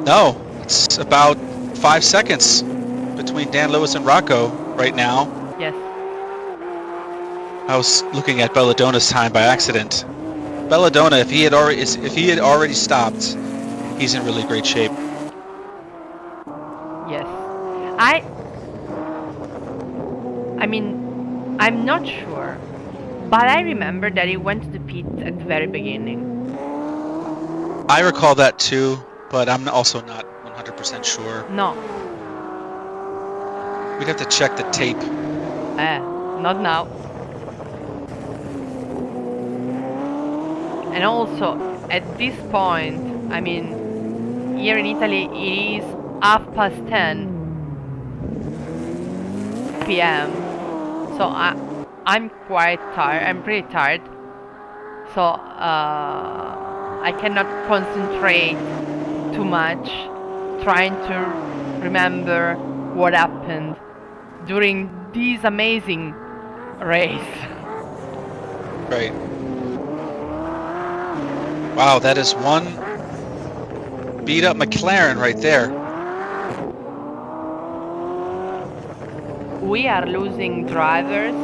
No, it's about 5 seconds between Dan Lewis and Rocco right now. Yes. I was looking at Belladona's time by accident. Belladonna, if he had already stopped, he's in really great shape. Yes. I mean, I'm not sure, but I remember that he went to the pit at the very beginning. I recall that too, but I'm also not 100% sure. No. We'd have to check the tape. Not now. And also, at this point, I mean, here in Italy, it is 10:30 p.m. So I'm quite tired. I'm pretty tired. So I cannot concentrate too much, trying to remember what happened during this amazing race. Right. Wow, that is one beat up McLaren right there. We are losing drivers.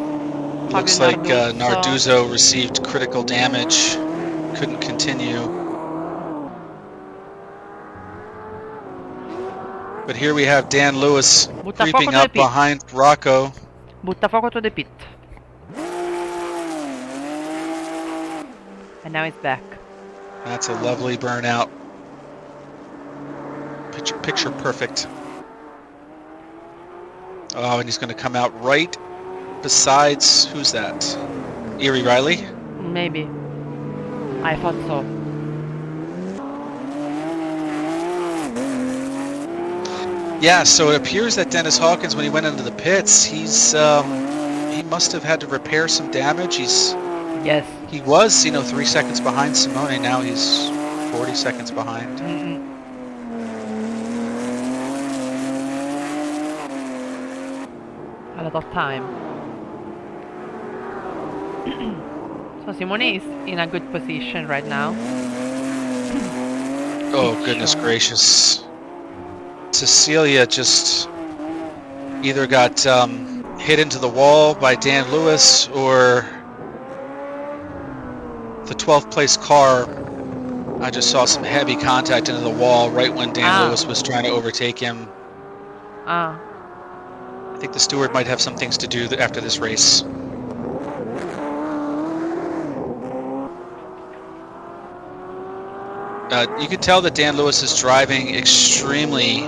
Looks like Narduzzo received critical damage, couldn't continue. But here we have Dan Lewis creeping up behind Rocco. Butta fuoco to the pit. And now it's back. That's a lovely burnout. Picture perfect. Oh, and he's going to come out right besides, who's that? Erie Riley? Maybe. I thought so. Yeah, so it appears that Dennis Hawkins, when he went into the pits, he must have had to repair some damage. Yes. He was, 3 seconds behind Simone. Now he's 40 seconds behind. A lot of time. So Simone is in a good position right now. Oh, goodness gracious. Cecilia just either got hit into the wall by Dan Lewis, or the 12th place car, I just saw some heavy contact into the wall right when Dan Lewis was trying to overtake him. I think the steward might have some things to do after this race. You can tell that Dan Lewis is driving extremely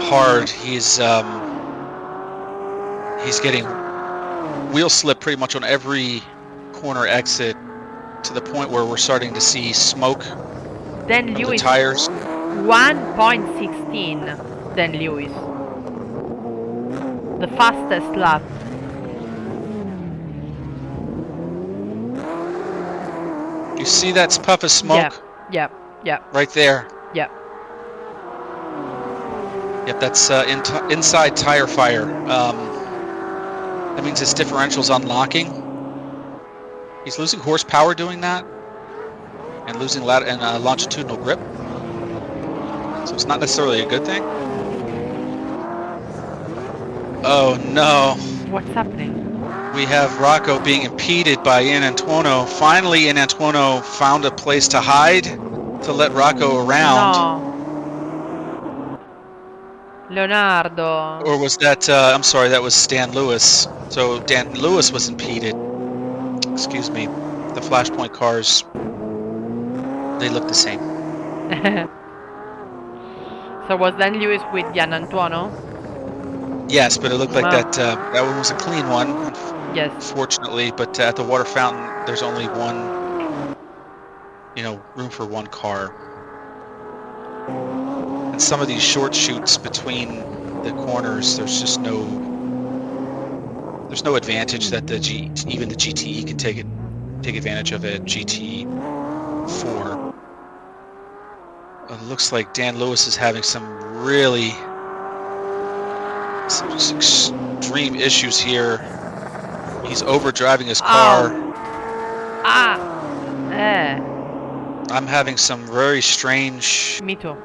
hard. He's getting wheel slip pretty much on every corner exit, to the point where we're starting to see smoke Then from Lewis, the tires. 1.16. Then Lewis, the fastest lap. You see that puff of smoke? Yeah. Right there. Yeah. Yep, that's inside tire fire. That means his differential's unlocking. He's losing horsepower doing that, and losing longitudinal grip. So it's not necessarily a good thing. Oh no! What's happening? we have Rocco being impeded by Ian Antuono. Finally, Ian Antuono found a place to hide to let Rocco around. No. Leonardo. Or was that, I'm sorry, that was Stan Lewis. So Dan Lewis was impeded. Excuse me. The Flashpoint cars, they look the same. So was then Lewis with Gian Antuono? Yes, but it looked like Wow. that one was a clean one, Yes. fortunately. But at the water fountain, there's only one, room for one car. And some of these short chutes between the corners, there's no advantage that even the GTE can take advantage of it. GT4. It looks like Dan Lewis is having some extreme issues here. He's overdriving his car. I'm having some very strange. Me too.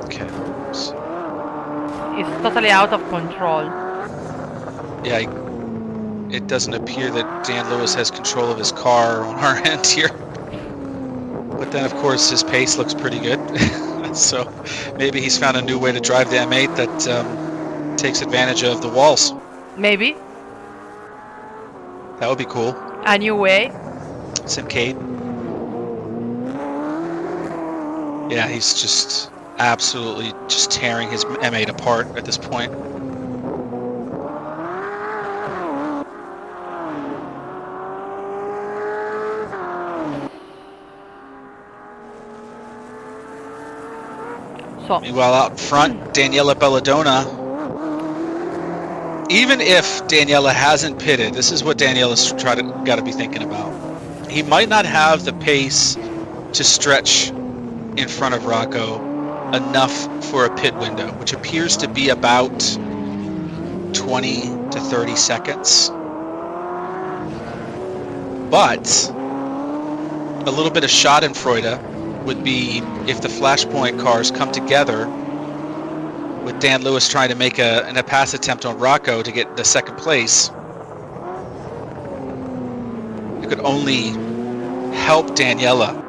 Okay. So, It's totally out of control. yeah, it doesn't appear that Dan Lewis has control of his car on our end here. But then, of course, his pace looks pretty good. So maybe he's found a new way to drive the M8 that takes advantage of the walls. Maybe. That would be cool. A new way. Simcade. Yeah, he's just absolutely just tearing his M8 apart at this point. So meanwhile, out in front, Daniela Belladonna. Even if Daniela hasn't pitted, this is what Daniela's got to be thinking about. He might not have the pace to stretch in front of Rocco enough for a pit window, which appears to be about 20 to 30 seconds. But a little bit of schadenfreude would be if the Flashpoint cars come together with Dan Lewis trying to make a pass attempt on Rocco to get the second place. It could only help Daniela.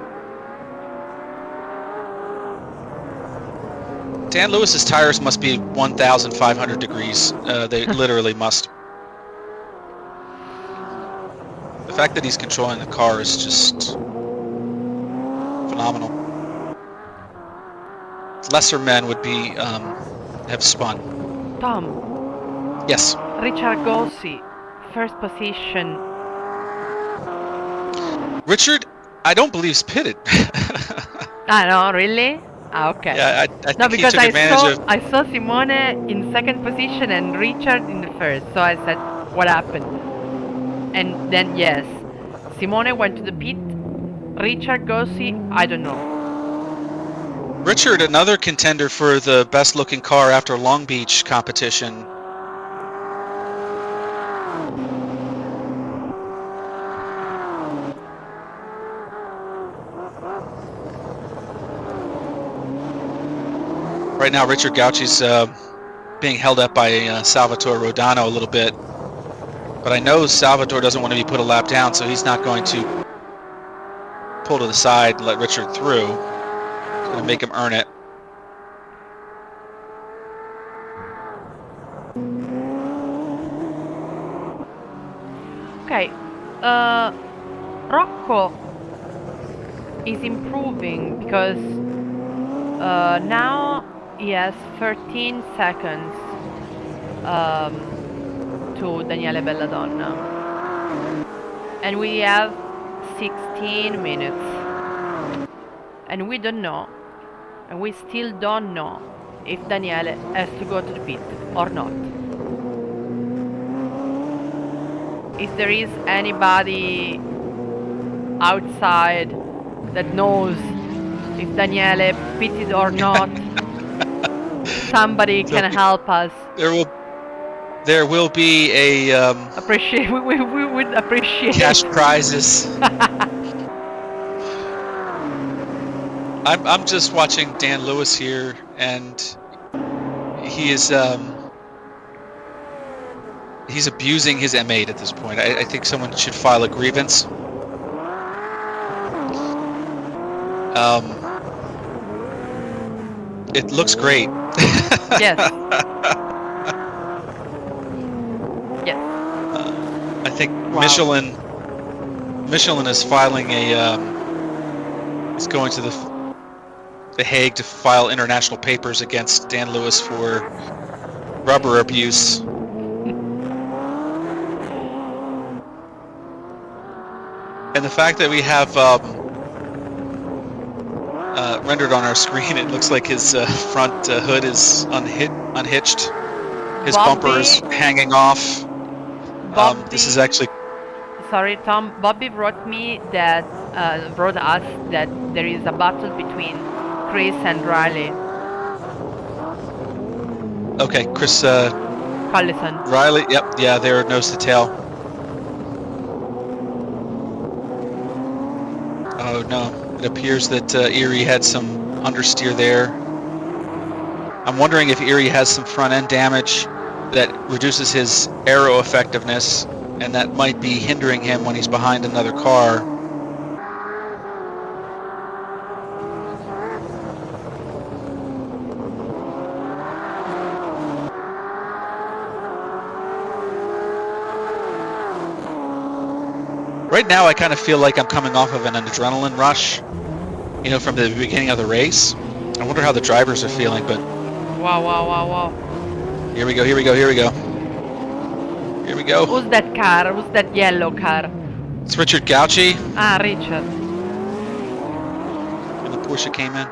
Dan Lewis's tires must be 1,500 degrees. They literally must. The fact that he's controlling the car is just phenomenal. Lesser men would be have spun. Tom. Yes. Richard Gossi, first position. Richard, I don't believe is pitted. No, really? Okay. Yeah, I think no, he because took advantage of. I saw Simone in second position and Richard in the first. So I said, what happened? And then yes, Simone went to the pit. Richard Gossi, I don't know. Richard, another contender for the best looking car after Long Beach competition. Right now, Richard Gauchi's being held up by Salvatore Rodano a little bit. But I know Salvatore doesn't want to be put a lap down, so he's not going to pull to the side and let Richard through. He's going to make him earn it. Okay, Rocco is improving because now he has 13 seconds to Daniele Belladonna, and we have 16 minutes, and we don't know, and we still don't know if Daniele has to go to the pit or not. If there is anybody outside that knows if Daniele pitted or not, somebody can help us. There will be a we would appreciate cash prizes. I'm just watching Dan Lewis here, and he is he's abusing his M8 at this point. I think someone should file a grievance. It looks great. Yes. Yes. I think Wow. Michelin is filing a is going to the Hague to file international papers against Dan Lewis for rubber abuse. And the fact that we have rendered on our screen, it looks like his front hood is unhitched. His bumper is hanging off. This is actually... Sorry, Tom. Bobby wrote me that wrote us that there is a battle between Chris and Riley Okay, Chris Collison. Riley. Yep, yeah, they're nose to tail. Oh no, it appears that Erie had some understeer there. I'm wondering if Erie has some front end damage that reduces his aero effectiveness, and that might be hindering him when he's behind another car. Right now, I kind of feel like I'm coming off of an adrenaline rush, you know, from the beginning of the race. I wonder how the drivers are feeling, but... Wow, wow, wow, wow. Here we go, here we go, here we go. Here we go. Who's that car? Who's that yellow car? It's Richard Gauci. Ah, Richard. And the Porsche came in.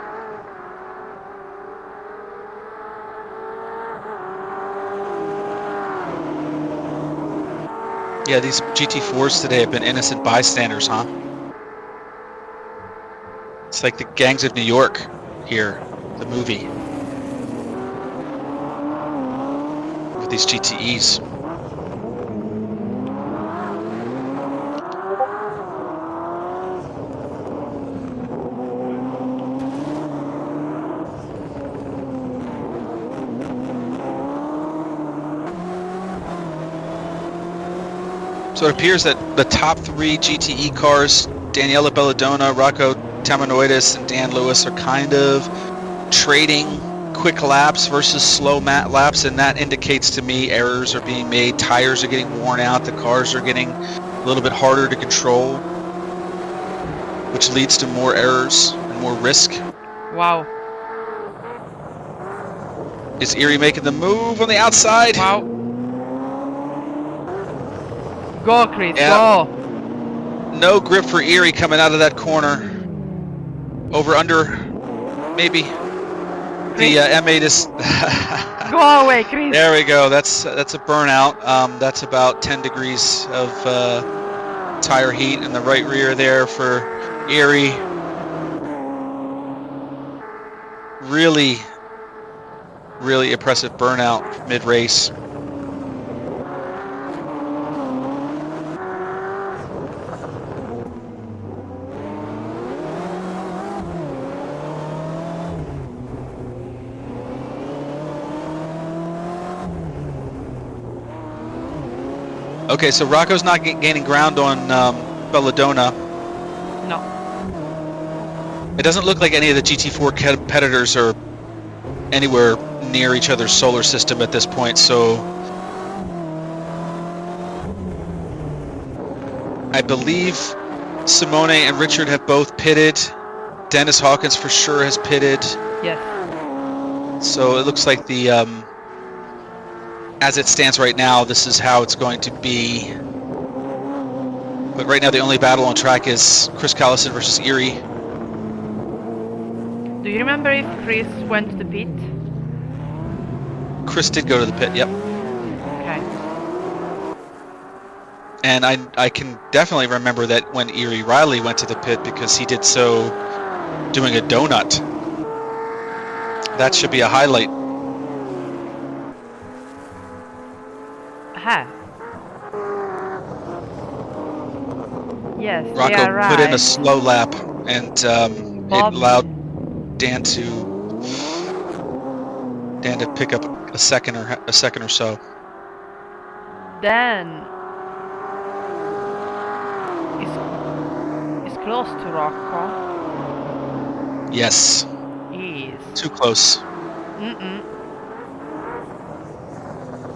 Yeah, these GT4s today have been innocent bystanders, huh? It's like the Gangs of New York here, the movie. With these GTEs. So it appears that the top three GTE cars, Daniela Belladonna, Rocco Tamanoidis, and Dan Lewis, are kind of trading quick laps versus slow laps, and that indicates to me errors are being made, tires are getting worn out, the cars are getting a little bit harder to control, which leads to more errors and more risk. Wow. Is Erie making the move on the outside? Wow. Go, Chris, Yeah. go. No grip for Erie coming out of that corner. Over, under, maybe. The M8 is... Go away, Chris. There we go. That's a burnout. That's about 10 degrees of tire heat in the right rear there for Erie. Really, really impressive burnout mid-race. Okay, so Rocco's not gaining ground on Belladonna. No. It doesn't look like any of the GT4 competitors are anywhere near each other's solar system at this point, so I believe Simone and Richard have both pitted. Dennis Hawkins for sure has pitted. Yes. So it looks like the as it stands right now, this is how it's going to be. But right now, the only battle on track is Chris Collison versus Erie. Do you remember if Chris went to the pit? Chris did go to the pit, yep. Okay. And I can definitely remember that when Erie Riley went to the pit because he did so doing a donut. That should be a highlight. Aha. Yes, Rocco yeah, right. put in a slow lap, and it allowed Dan to pick up a second or so. then is close to Rocco. Yes, He is. too close. Mm-mm.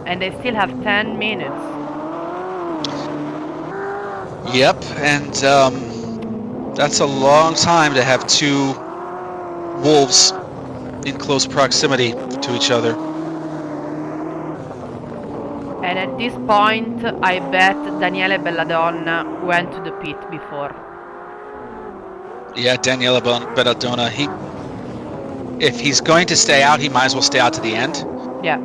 And they still have 10 minutes. Yep, and that's a long time to have two wolves in close proximity to each other. And at this point, I bet Daniele Belladonna went to the pit before. Yeah, Daniele Belladonna, if he's going to stay out, he might as well stay out to the end. Yeah.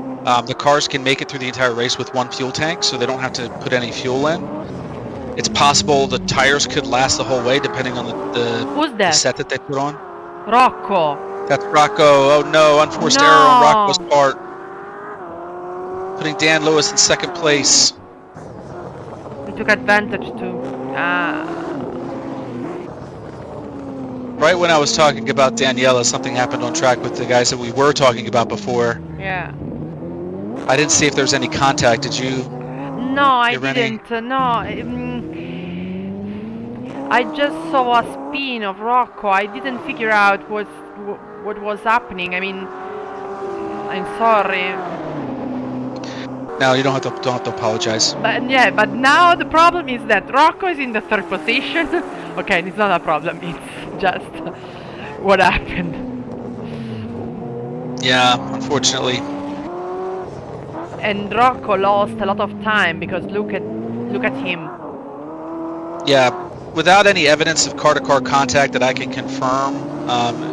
The cars can make it through the entire race with one fuel tank, so they don't have to put any fuel in. It's possible the tires could last the whole way, depending on Who's the that? set that they put on. Rocco. That's Rocco. Oh no, unforced error on Rocco's No. part, putting Dan Lewis in second place. He took advantage too. Right when I was talking about Daniela, something happened on track with the guys that we were talking about before. Yeah. I didn't see if there was any contact. Did you? No, I Hear any? didn't. No. I just saw a spin of Rocco. I didn't figure out what was happening. I mean, I'm sorry. No, you don't have to apologize. But yeah, but now the problem is that Rocco is in the third position. Okay, it's not a problem. It's just what happened. Yeah, unfortunately. And Rocco lost a lot of time because look at him. Yeah, without any evidence of car-to-car contact that I can confirm,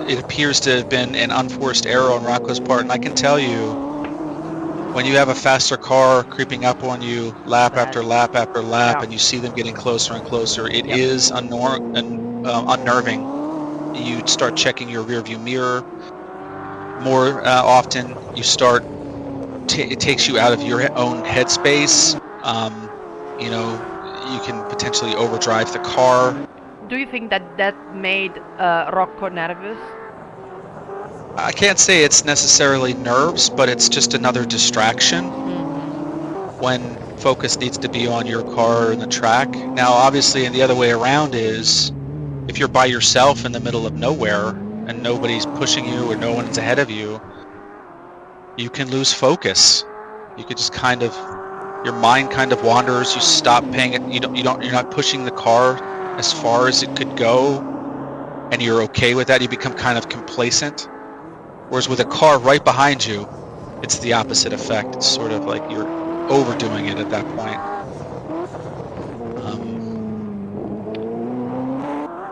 it appears to have been an unforced error on Rocco's part. And I can tell you, when you have a faster car creeping up on you lap Bad. after lap after lap, Yeah. and you see them getting closer and closer, it Yep. is unnerving. You start checking your rearview mirror more often. You start. It takes you out of your own headspace. You know, you can potentially overdrive the car. Do you think that made Rocco nervous? I can't say it's necessarily nerves, but it's just another distraction when focus needs to be on your car and the track. Now, obviously, and the other way around is if you're by yourself in the middle of nowhere and nobody's pushing you or no one's ahead of you, you can lose focus. You could just kind of, your mind kind of wanders. You stop paying it. You're not pushing the car as far as it could go, and you're okay with that. You become kind of complacent. Whereas with a car right behind you, it's the opposite effect. It's sort of like you're overdoing it at that point.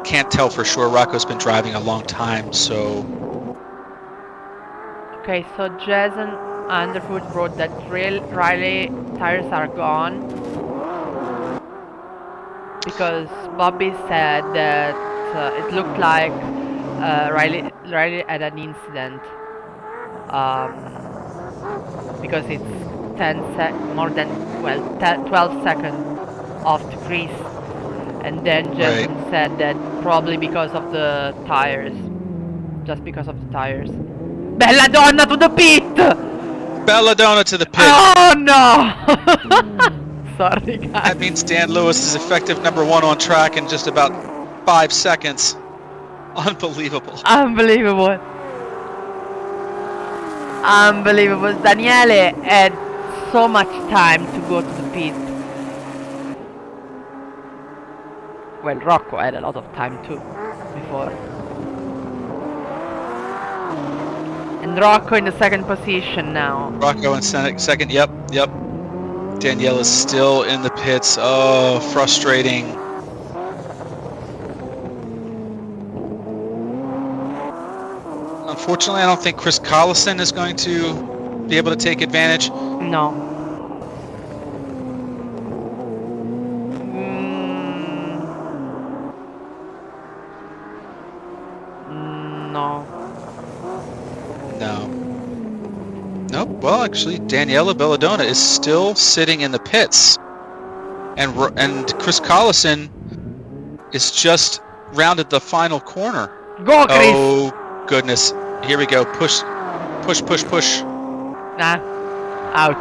Can't tell for sure. Rocco's been driving a long time, so... Okay, so Jason Underwood wrote that Riley tires are gone because Bobby said that it looked like Riley had an incident because it's 12 seconds off the crease, and then Jason said that probably because of the tires, just because of the tires. Belladonna to the pit! Belladonna to the pit. Oh no! Sorry, guys. That means Dan Lewis is effective #1 on track in just about 5 seconds. Unbelievable. Unbelievable. Unbelievable. Daniele had so much time to go to the pit. Well, Rocco had a lot of time too before. And Rocco in the second position now. Rocco in second. Yep. Danielle is still in the pits. Oh, frustrating. Unfortunately, I don't think Chris Collison is going to be able to take advantage. No. No. Nope. Well, actually, Daniela Belladonna is still sitting in the pits, and Chris Collison is just rounded the final corner. Go, Chris! Oh goodness! Here we go. Push. Nah. Out.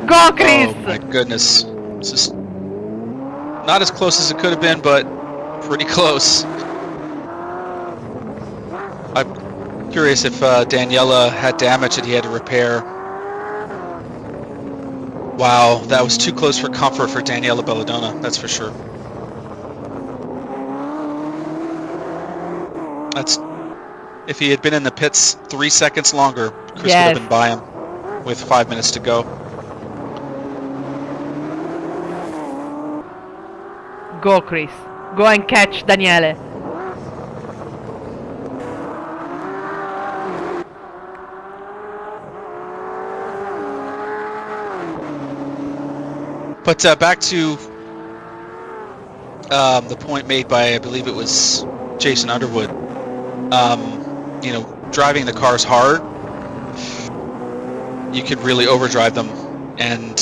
Go, Chris! Oh my goodness. This is not as close as it could have been, but pretty close. I'm curious if Daniela had damage that he had to repair. Wow, that was too close for comfort for Daniela Belladonna, that's for sure. That's if he had been in the pits 3 seconds longer, Chris would have been by him with 5 minutes to go. Go, Chris. Go and catch Daniele. But back to the point made by, I believe it was Jason Underwood. You know, driving the cars hard, you could really overdrive them, and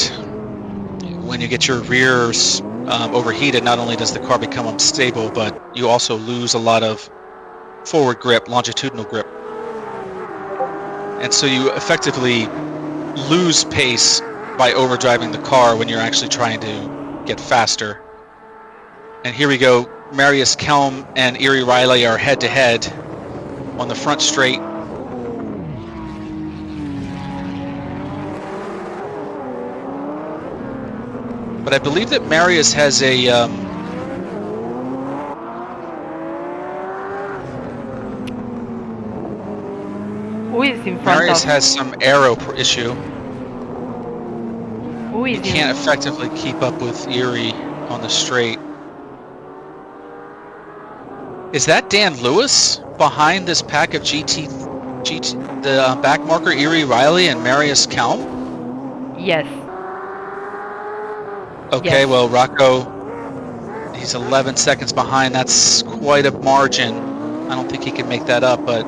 when you get your rears overheated, not only does the car become unstable, but you also lose a lot of forward grip, longitudinal grip. And so you effectively lose pace by overdriving the car when you're actually trying to get faster. And here we go. Marius Kelm and Erie Riley are head-to-head on the front straight. But I believe that Marius has a who is in front Marius of? has some aero issue. Who He is can't in? effectively keep up with Erie on the straight. Is that Dan Lewis behind this pack of GT, the back marker Erie Riley and Marius Kelm? Yes. Okay, Yes. well, Rocco, he's 11 seconds behind. That's quite a margin. I don't think he can make that up, but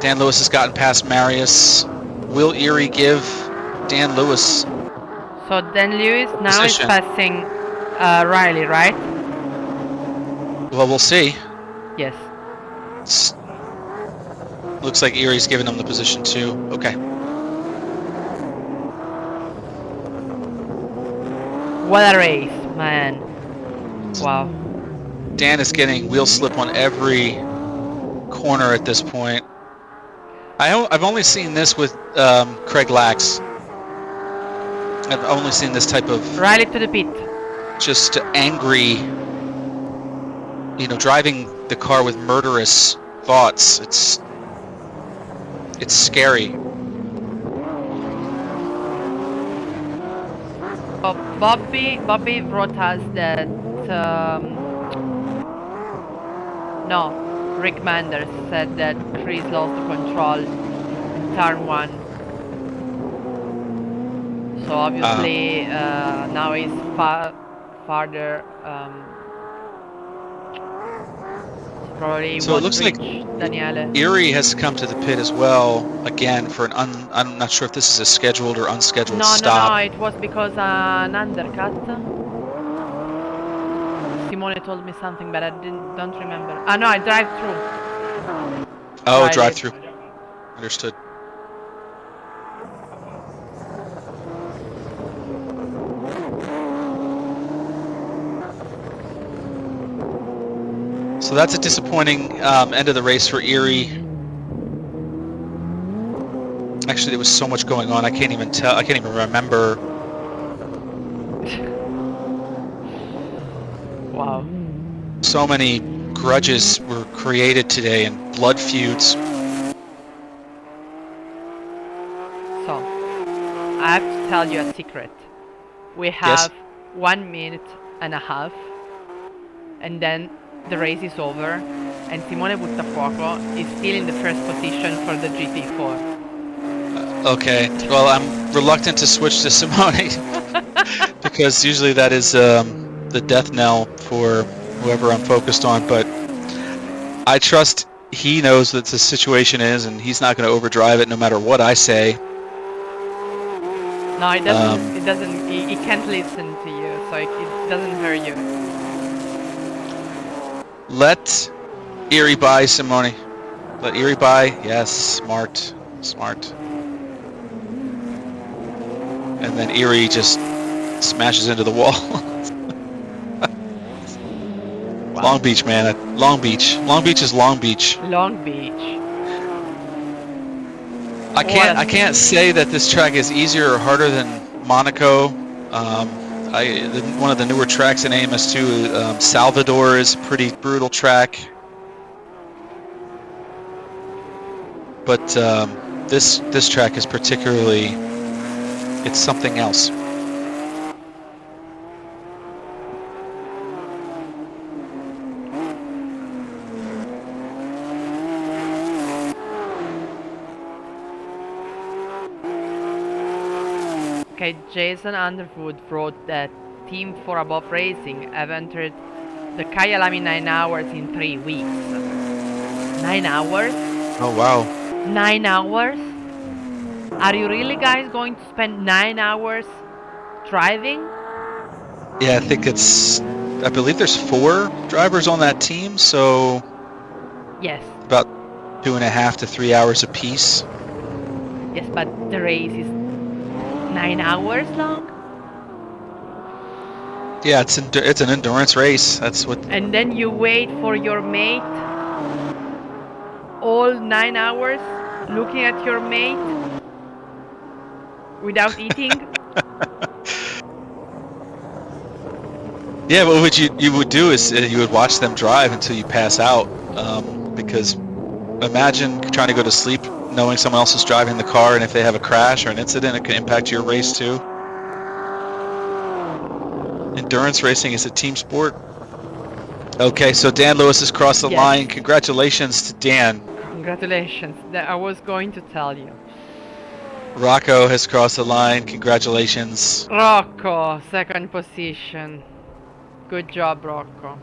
Dan Lewis has gotten past Marius. Will Erie give Dan Lewis So Dan Lewis now is position? passing Riley, right? Well, we'll see. Yes. Looks like Erie's giving him the position too. Okay. What a race, man. Wow. Dan is getting wheel slip on every corner at this point. I've only seen this with Craig Lax. I've only seen this type of Riley to the pit. just angry, you know, driving the car with murderous thoughts. It's scary. Oh, Bobby wrote us that no, Rick Manders said that Chris lost the control in turn 1. So obviously now he's farther. Probably So it won't looks like reach Daniele. Erie has come to the pit as well, again, for an I'm not sure if this is a scheduled or unscheduled stop. No, it was because an undercut. Simone told me something, but I don't remember. Ah, no, I drive through. Oh, Riley. drive through. Understood. So that's a disappointing end of the race for Erie. Actually, there was so much going on. I can't even tell. I can't even remember. Wow. So many grudges were created today and blood feuds. So, I have to tell you a secret. We have 1 minute and a half, and then the race is over, and Simone Buttafuoco is still in the first position for the GT4. Okay, well, I'm reluctant to switch to Simone because usually that is the death knell for whoever I'm focused on, but I trust he knows what the situation is and he's not going to overdrive it no matter what I say. No, it doesn't. It doesn't. He can't listen to you, so it doesn't hurt you. Let Erie by, Simone. Let Erie by. Yes, smart. and then Erie just smashes into the wall. Wow. Long Beach, man. Long Beach. Long Beach is Long Beach. Long Beach. I can't say that this track is easier or harder than Monaco. One of the newer tracks in AMS2, Salvador, is a pretty brutal track. But this track is particularly, it's something else. Okay, Jason Underwood wrote that Team 4 Above Racing have entered the Kyalami 9 hours in 3 weeks. 9 hours? Oh, wow. 9 hours? Are you really guys going to spend 9 hours driving? Yeah, I believe there's 4 drivers on that team, so Yes. about 2.5 to 3 hours apiece. Yes, but the race is 9 hours long? Yeah, it's an endurance race. That's what. And then you wait for your mate all 9 hours looking at your mate without eating? Yeah, what you would do is you would watch them drive until you pass out, because imagine trying to go to sleep knowing someone else is driving the car, and if they have a crash or an incident, it can impact your race too. Endurance racing is a team sport. Okay, so Dan Lewis has crossed the Yes. line. Congratulations to Dan. Congratulations, that I was going to tell you. Rocco has crossed the line. Congratulations. Rocco, second position. Good job, Rocco.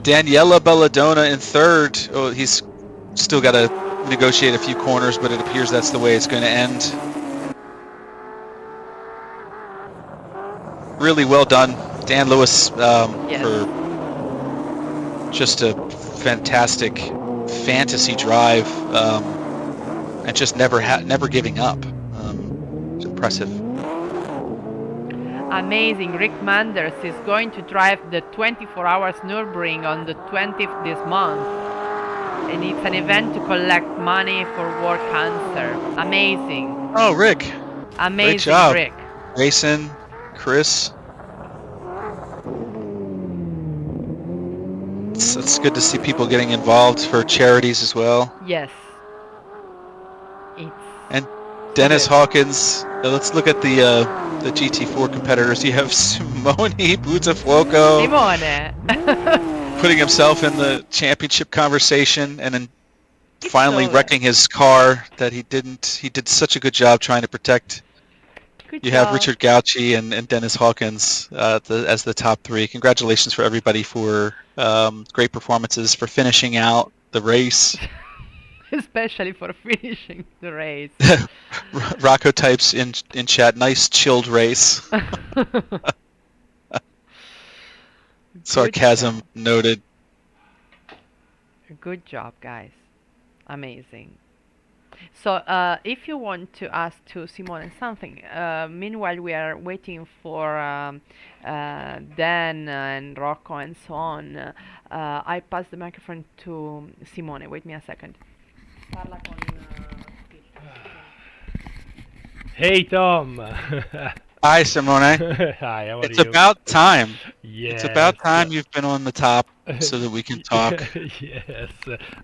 Daniela Belladonna in third. Oh, he's still got to negotiate a few corners, but it appears that's the way it's going to end. Really well done, Dan Lewis, Yes. for just a fantastic fantasy drive, and just never giving up. It's impressive. Amazing. Rick Manders is going to drive the 24 hours Nürburgring on the 20th this month. And it's an event to collect money for war cancer. Amazing. Oh, Rick. Amazing, Great job. Rick. Jason, Chris. It's good to see people getting involved for charities as well. Yes. It's And Dennis Hawkins. Let's look at the GT4 competitors. You have Simone Buttafuoco Simone. putting himself in the championship conversation, and then finally so wrecking his car that he didn't. He did such a good job trying to protect. Good You job. have Richard Gauci and Dennis Hawkins as the top 3. Congratulations for everybody for great performances, for finishing out the race. Especially for finishing the race. Rocco types in chat, nice chilled race. Sarcasm noted. Good job, guys. Amazing. So, if you want to ask to Simone something, meanwhile we are waiting for Dan and Rocco and so on, I pass the microphone to Simone. Wait me a second. Parla con, Hey Tom. Hi Simone. Hi, how are It's you? about time. Yes. It's about time you've been on the top so that we can talk. Yes,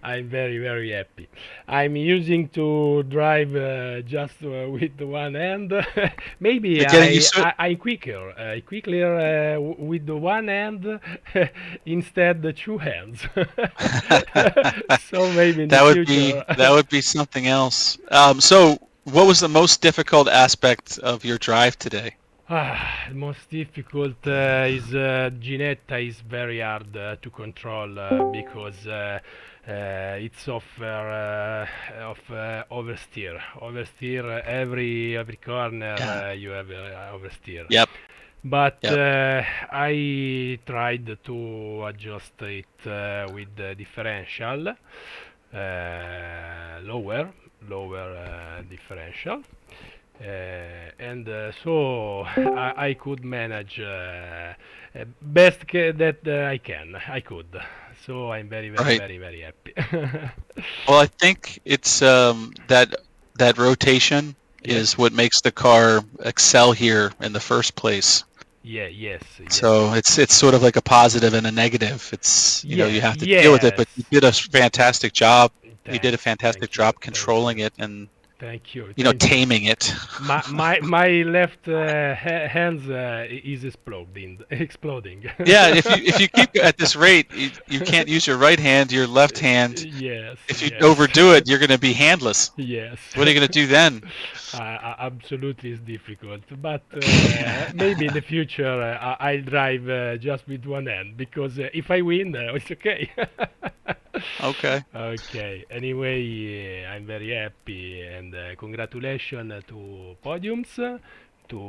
I'm very, very happy. I'm using to drive just with one hand. Maybe You're getting used to it? I'm quicker with the one hand instead the 2 hands. So maybe in the future. That would be something else. So what was the most difficult aspect of your drive today? The most difficult is Ginetta is very hard to control because it's of oversteer. Oversteer every corner you have oversteer. Yep. But I tried to adjust it with the differential, lower differential. And so I could manage best that I can. I could. So I'm very, very, Right. very, very happy. Well, I think it's that rotation Yes. is what makes the car excel here in the first place. Yeah. Yes. Yes. So it's sort of like a positive and a negative. It's you Yeah. have to deal with it, Yes. but you did a fantastic job. You did a fantastic Thank you. job Thank you. controlling it and Thank you. Thank you. taming it. My left hands is exploding. Exploding. Yeah, if you keep at this rate, you can't use your right hand, your left hand. Yes. If you Yes. overdo it, you're going to be handless. Yes. What are you going to do then? Absolutely, it's difficult, but maybe in the future I'll drive just with one hand because if I win, it's okay. Okay. Okay. Anyway, I'm very happy and congratulations to podiums, to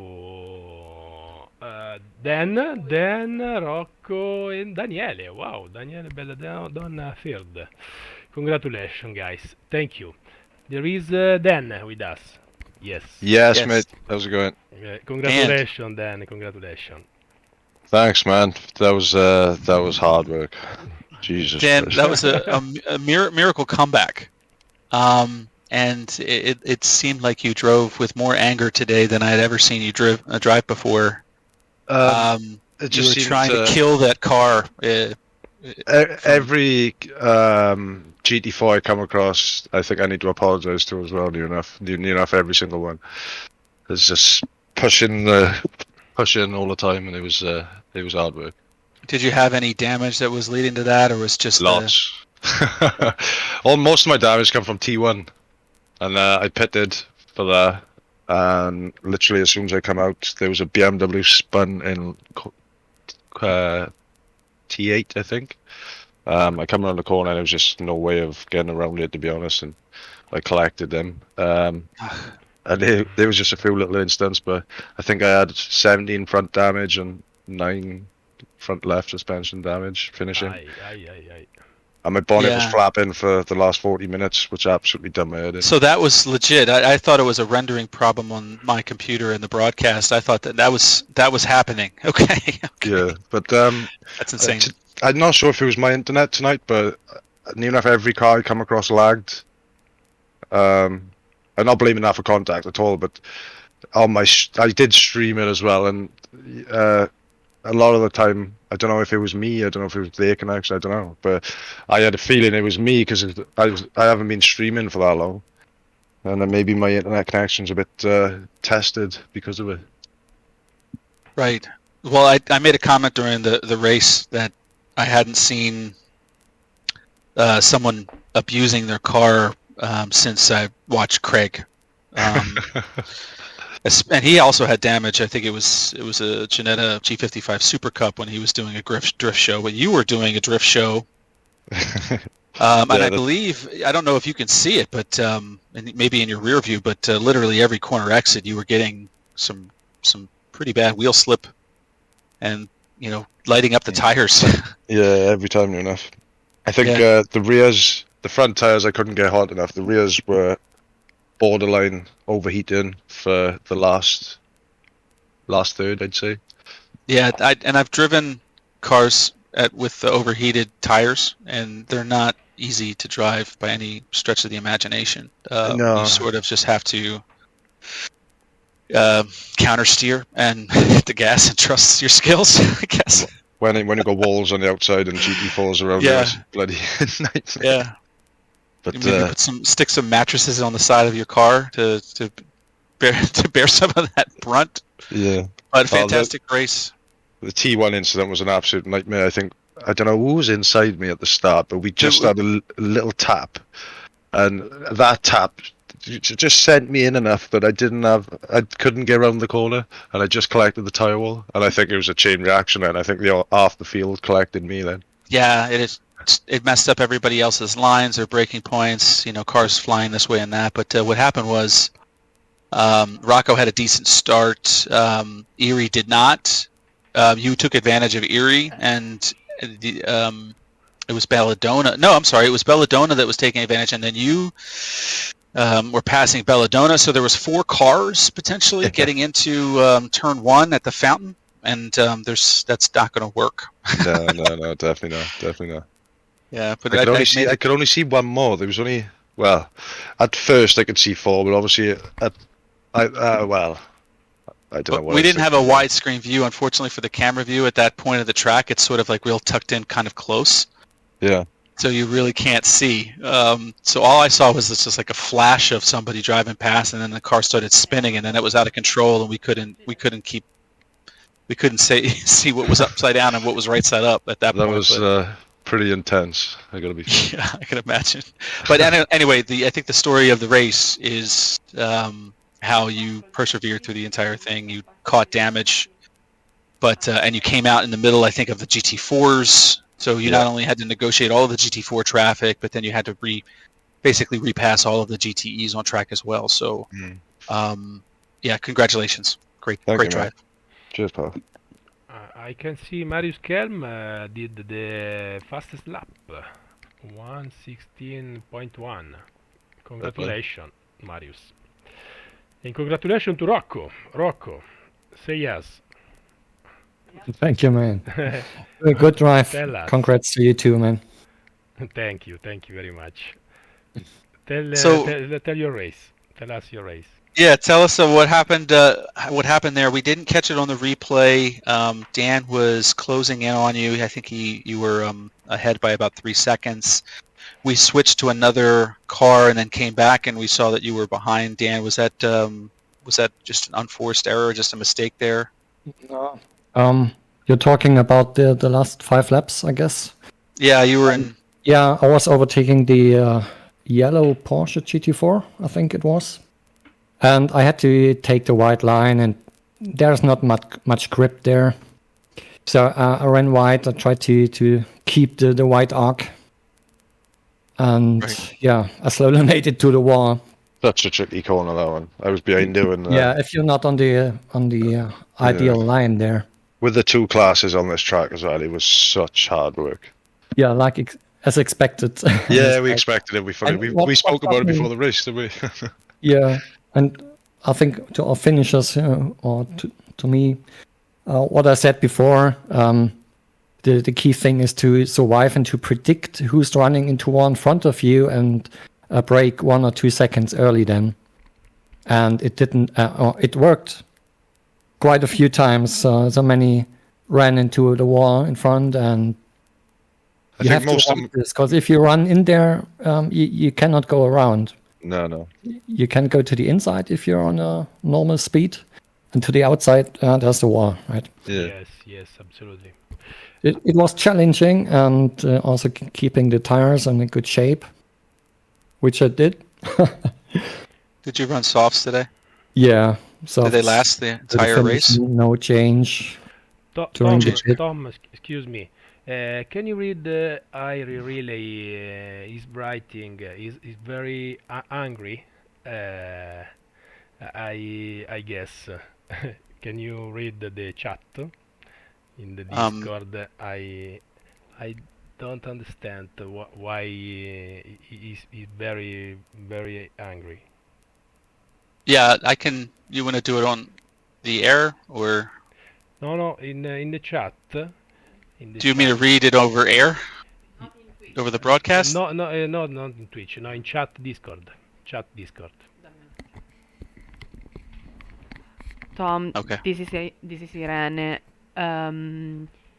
Dan, Rocco, and Daniele. Wow, Daniele Belladonna third. Congratulations, guys. Thank you. There is Dan with us. Yes. Yes, Yes. mate. How's it going? Congratulations, Dan. Congratulations. Thanks, man. That was hard work. Jesus Dan, Christ. that was a miracle comeback. And it seemed like you drove with more anger today than I had ever seen you drive before. It You just were seemed trying to kill that car. every GT4 I come across, I think I need to apologize to as well. Near enough, every single one. It's just pushing all the time, and it was hard work. Did you have any damage that was leading to that, or was just Lots. Most of my damage come from T1, and I pitted for that. And literally, as soon as I come out, there was a BMW spun in T8, I think. I come around the corner, and there was just no way of getting around it, to be honest. And I collected them. And there was just a few little incidents, but I think I had 17 front damage and 9 front left suspension damage finishing. Aye. And my bonnet was Yeah. flapping for the last 40 minutes, which absolutely done my head in. So that was legit. I thought it was a rendering problem on my computer in the broadcast. I thought that was happening. Okay. Yeah, but That's insane. I'm not sure if it was my internet tonight, but near enough every car I come across lagged. I'm not blaming that for contact at all, but on I did stream it as well, and a lot of the time, I don't know if it was me, I don't know if it was their connection, I don't know, but I had a feeling it was me because I haven't been streaming for that long, and then maybe my internet connection's a bit tested because of it. Right. Well, I made a comment during the race that I hadn't seen someone abusing their car since I watched Craig. And he also had damage. I think it was a Ginetta G55 Super Cup when he was doing a drift show. But you were doing a drift show, and I believe, I don't know if you can see it, but and maybe in your rear view, but literally every corner exit you were getting some pretty bad wheel slip, and lighting up the tires. Yeah, every time near enough. I think the front tires I couldn't get hot enough. The rears were borderline overheating for the last third, I'd say. Yeah, I've driven cars with the overheated tires, and they're not easy to drive by any stretch of the imagination. No. You sort of just have to counter steer and hit the gas and trust your skills, I guess. When you got walls on the outside and GT4s around, Yeah. it's bloody nightmare. Yeah. But You maybe stick some mattresses on the side of your car to bear some of that brunt. yeah, But fantastic race. the T1 incident was an absolute nightmare. I don't know who was inside me at the start, but we just had a little tap, and that tap just sent me in enough that I couldn't get around the corner, and I just collected the tire wall. And I think it was a chain reaction, and I think half the field collected me then. Yeah, it is. It messed up everybody else's lines or braking points. Cars flying this way and that. But what happened was, Rocco had a decent start. Erie did not. You took advantage of Erie, and it was Belladonna. No, I'm sorry, it was Belladonna that was taking advantage, and then you We're passing Belladonna, so there was 4 cars potentially getting into turn 1 at the fountain, and that's not going to work. No, definitely not. Yeah, but I could only see one more. There was only, well, at first I could see 4, but obviously I don't know what we I didn't think. have a widescreen view, unfortunately, for the camera view at that point of the track. It's sort of like real tucked in, kind of close. Yeah. So you really can't see. So all I saw was just like a flash of somebody driving past, and then the car started spinning, and then it was out of control, and we couldn't see what was upside down and what was right side up at that That point. was pretty intense. I gotta be fair. Yeah, I can imagine. But anyway, I think the story of the race is how you persevered through the entire thing. You caught damage, but and you came out in the middle, I think, of the GT4s. So you not only had to negotiate all of the GT4 traffic, but then you had to basically repass all of the GTEs on track as well. So, yeah, congratulations. Great Thank you, drive. mate. Cheers, pal. I can see Marius Kelm did the fastest lap, 1:16.1. Congratulations, Marius. And congratulations to Rocco. Rocco, say yes. Thank you, man. Good drive. Tell us. Congrats to you too, man. Thank you very much. Tell your race. Tell us your race. Yeah, tell us what happened. What happened there? We didn't catch it on the replay. Dan was closing in on you. I think you were ahead by about 3 seconds. We switched to another car and then came back, and we saw that you were behind Dan. Was that just an unforced error, just a mistake there? No. You're talking about the last 5 laps, I guess. Yeah, you were in. Yeah, I was overtaking the yellow Porsche GT4, I think it was, and I had to take the white line, and there's not much grip there, so I ran wide. I tried to keep the white arc, and yeah, I slowly made it to the wall. Such a tricky corner, that one. I was behind you, and yeah, if you're not on the ideal line there. With the 2 classes on this track as well, it was such hard work. Yeah, like as expected. Yeah, we expected it. We spoke about it before the race, didn't we? Yeah, and I think to our finishers, or to me, what I said before, the key thing is to survive and to predict who's running into one in front of you and brake 1 or 2 seconds early then. And it didn't, it worked quite a few times. So many ran into the wall in front, and you have to run this, because if you run in there, you cannot go around. No. You can go to the inside if you're on a normal speed, and to the outside, there's the wall, right? Yeah. Yes, absolutely. It was challenging, and also keeping the tires in a good shape, which I did. Did you run softs today? Yeah. So did they last the entire race? No change. Tom, excuse me. Can you read the Irie relay? Is writing is very angry. I guess. Can you read the chat in the Discord? I don't understand why he's very angry. Yeah, I can. You want to do it on the air or? No, in the chat. Do you mean to read it over air? Over the broadcast? No, not in Twitch. No, in chat Discord. Tom, okay. This is Irene.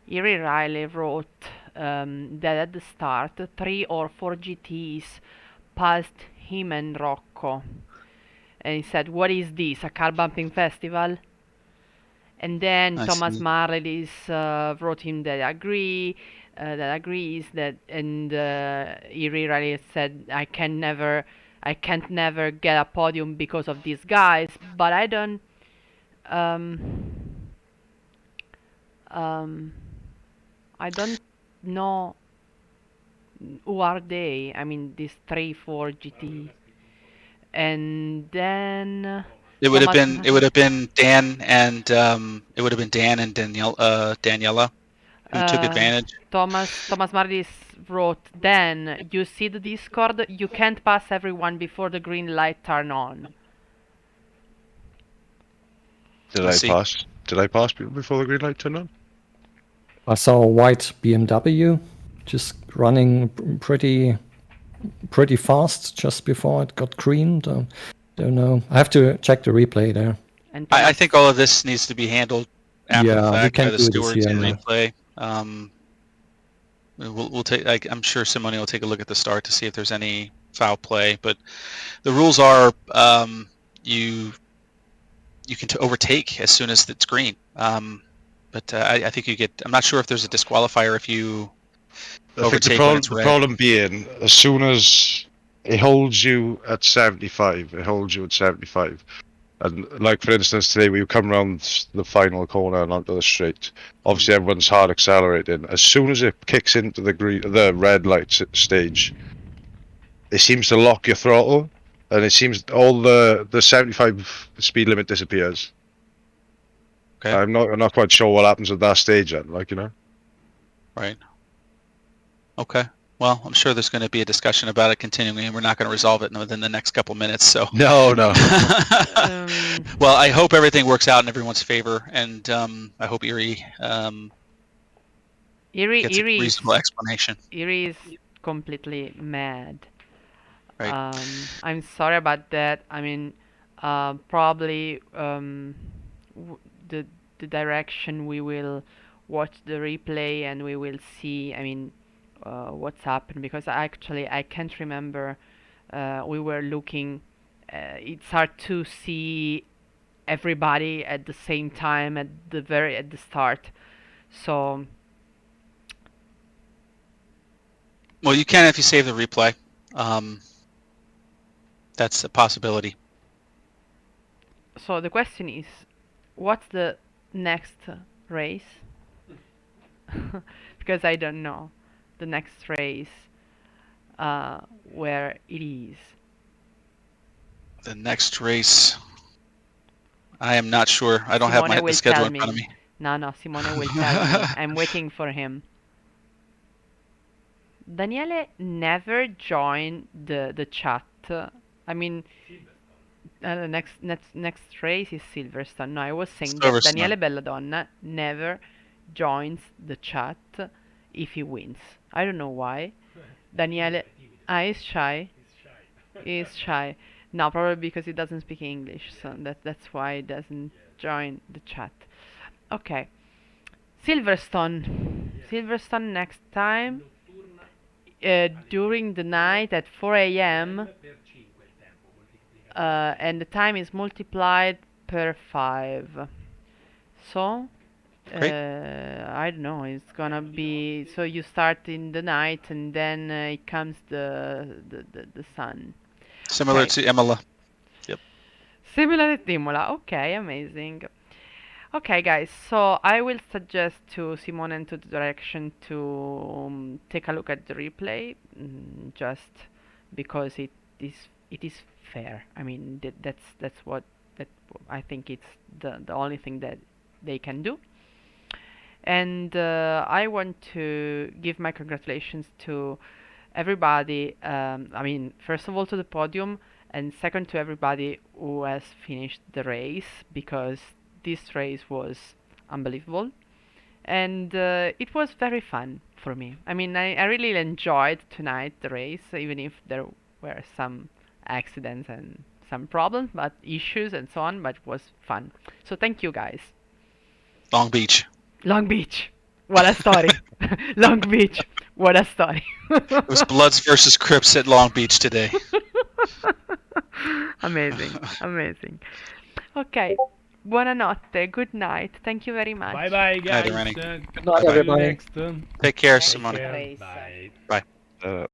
Iri Riley wrote that at the start 3 or 4 GTs passed him and Rocco, and he said, "What is this? A car bumping festival?" And then Thomas Marley wrote him that agrees that, and he really said, I can't never get a podium because of these guys, but I don't know who are they. I mean, these 3-4 GT, and then. It would have been Dan and Daniela. Who took advantage? Thomas Mardis wrote, Dan, you see the Discord? You can't pass everyone before the green light turn on. Did I I see. pass? Did I pass people before the green light turned on? I saw a white BMW just running pretty fast just before it got green. Don't know. I have to check the replay there. And I think all of this needs to be handled after the Yeah, we fact can by the do this stewards here, in yeah. replay. We'll take. I'm sure Simone will take a look at the start to see if there's any foul play. But the rules are you can overtake as soon as it's green. But I think you get. I'm not sure if there's a disqualifier if you I think overtake when it's the red. problem being, as soon as it holds you at 75, it holds you at 75. And like, for instance, today we come around the final corner and onto the straight. Obviously, everyone's hard accelerating. As soon as it kicks into the red light stage, it seems to lock your throttle, and it seems all the 75 speed limit disappears. Okay. I'm not quite sure what happens at that stage then, like, you know. Right. Okay. Well, I'm sure there's going to be a discussion about it continuing, and we're not going to resolve it within the next couple minutes. So. No. Well, I hope everything works out in everyone's favor, and I hope Erie gets a reasonable explanation. Erie is completely mad. Right. I'm sorry about that. I mean, probably the direction we will watch the replay and we will see. I mean, what's happened, because I can't remember. We were looking. It's hard to see everybody at the same time at the start. So Well, you can if you save the replay. That's a possibility. So the question is, what's the next race? Because I don't know the next race where it is. The next race, I am not sure. I don't have Simone the will schedule tell in front of me. No, Simone will tell me. I'm waiting for him. Daniele never joined the chat. I mean, next race is Silverstone. No, I was saying that Daniele Belladonna never joins the chat if he wins. I don't know why. Daniele, he's shy. He's shy. No, probably because he doesn't speak English, so that's why he doesn't join the chat. Okay. Silverstone next time. During the night at 4 a.m. And the time is multiplied per 5. So, I don't know. It's gonna be so you start in the night and then it comes the sun. Similar to Imola. Yep. Similar to Imola. Okay, amazing. Okay, guys, so I will suggest to Simone and to the direction to take a look at the replay, just because it is fair. I mean, that's what I think it's the only thing that they can do. And I want to give my congratulations to everybody. I mean, first of all to the podium, and second to everybody who has finished the race, because this race was unbelievable, and it was very fun for me. I mean, I really enjoyed tonight the race, even if there were some accidents and some problems, but issues and so on, but it was fun. So thank you, guys. Long Beach. Long Beach. What a story. Long Beach. What a story. It was Bloods versus Crips at Long Beach today. Amazing. Amazing. Okay. Buonanotte. Good night. Thank you very much. Bye bye, guys. Rennie. Good night, everybody. Next. Take care, Next Simone. race. Bye. Bye.